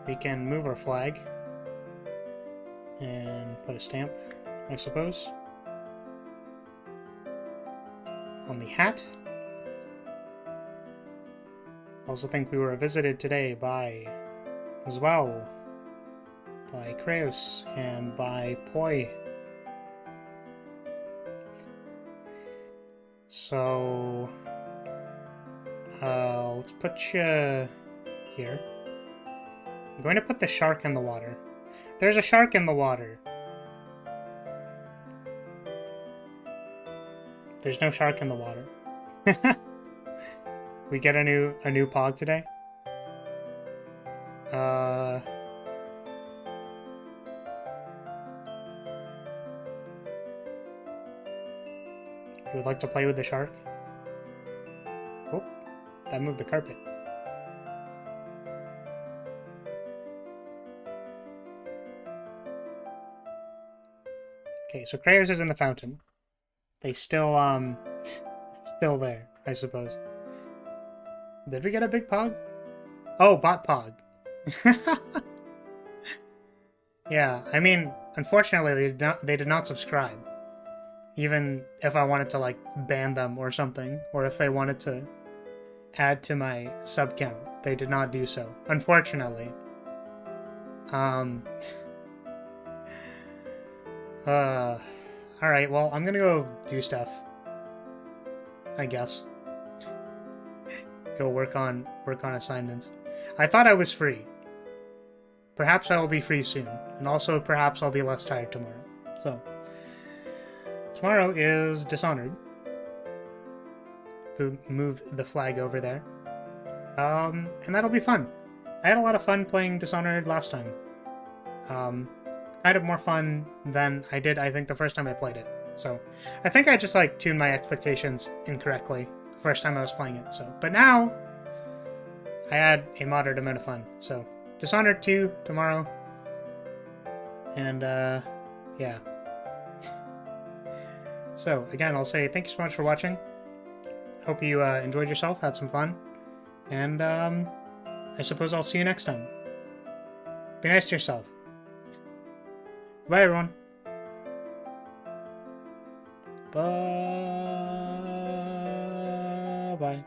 we can move our flag and put a stamp, I suppose, on the hat. I also think we were visited today by, as well, by Kraus and by Poi. So, let's put you here. I'm going to put the shark in the water. There's a shark in the water. There's no shark in the water. We get a new pog today. You would like to play with the shark? Oh, that moved the carpet. Okay, so Kraos is in the fountain. They still there, I suppose. Did we get a big pog? Oh, bot pog. Yeah, I mean, unfortunately, they did not subscribe. Even if I wanted to, like, ban them or something, or if they wanted to add to my sub count, they did not do so, unfortunately. Alright, well, I'm gonna go do stuff, I guess. Go work on assignments. I thought I was free. Perhaps I will be free soon, and also perhaps I'll be less tired tomorrow. So, tomorrow is Dishonored. Move the flag over there. And that'll be fun. I had a lot of fun playing Dishonored last time. Kind of more fun than I did, I think, the first time I played it. So, I think I just, like, tuned my expectations incorrectly the first time I was playing it. So, but now, I had a moderate amount of fun. So, Dishonored 2 tomorrow. And, yeah. So, again, I'll say thank you so much for watching. Hope you enjoyed yourself, had some fun. And, I suppose I'll see you next time. Be nice to yourself. Bye, everyone. Bye.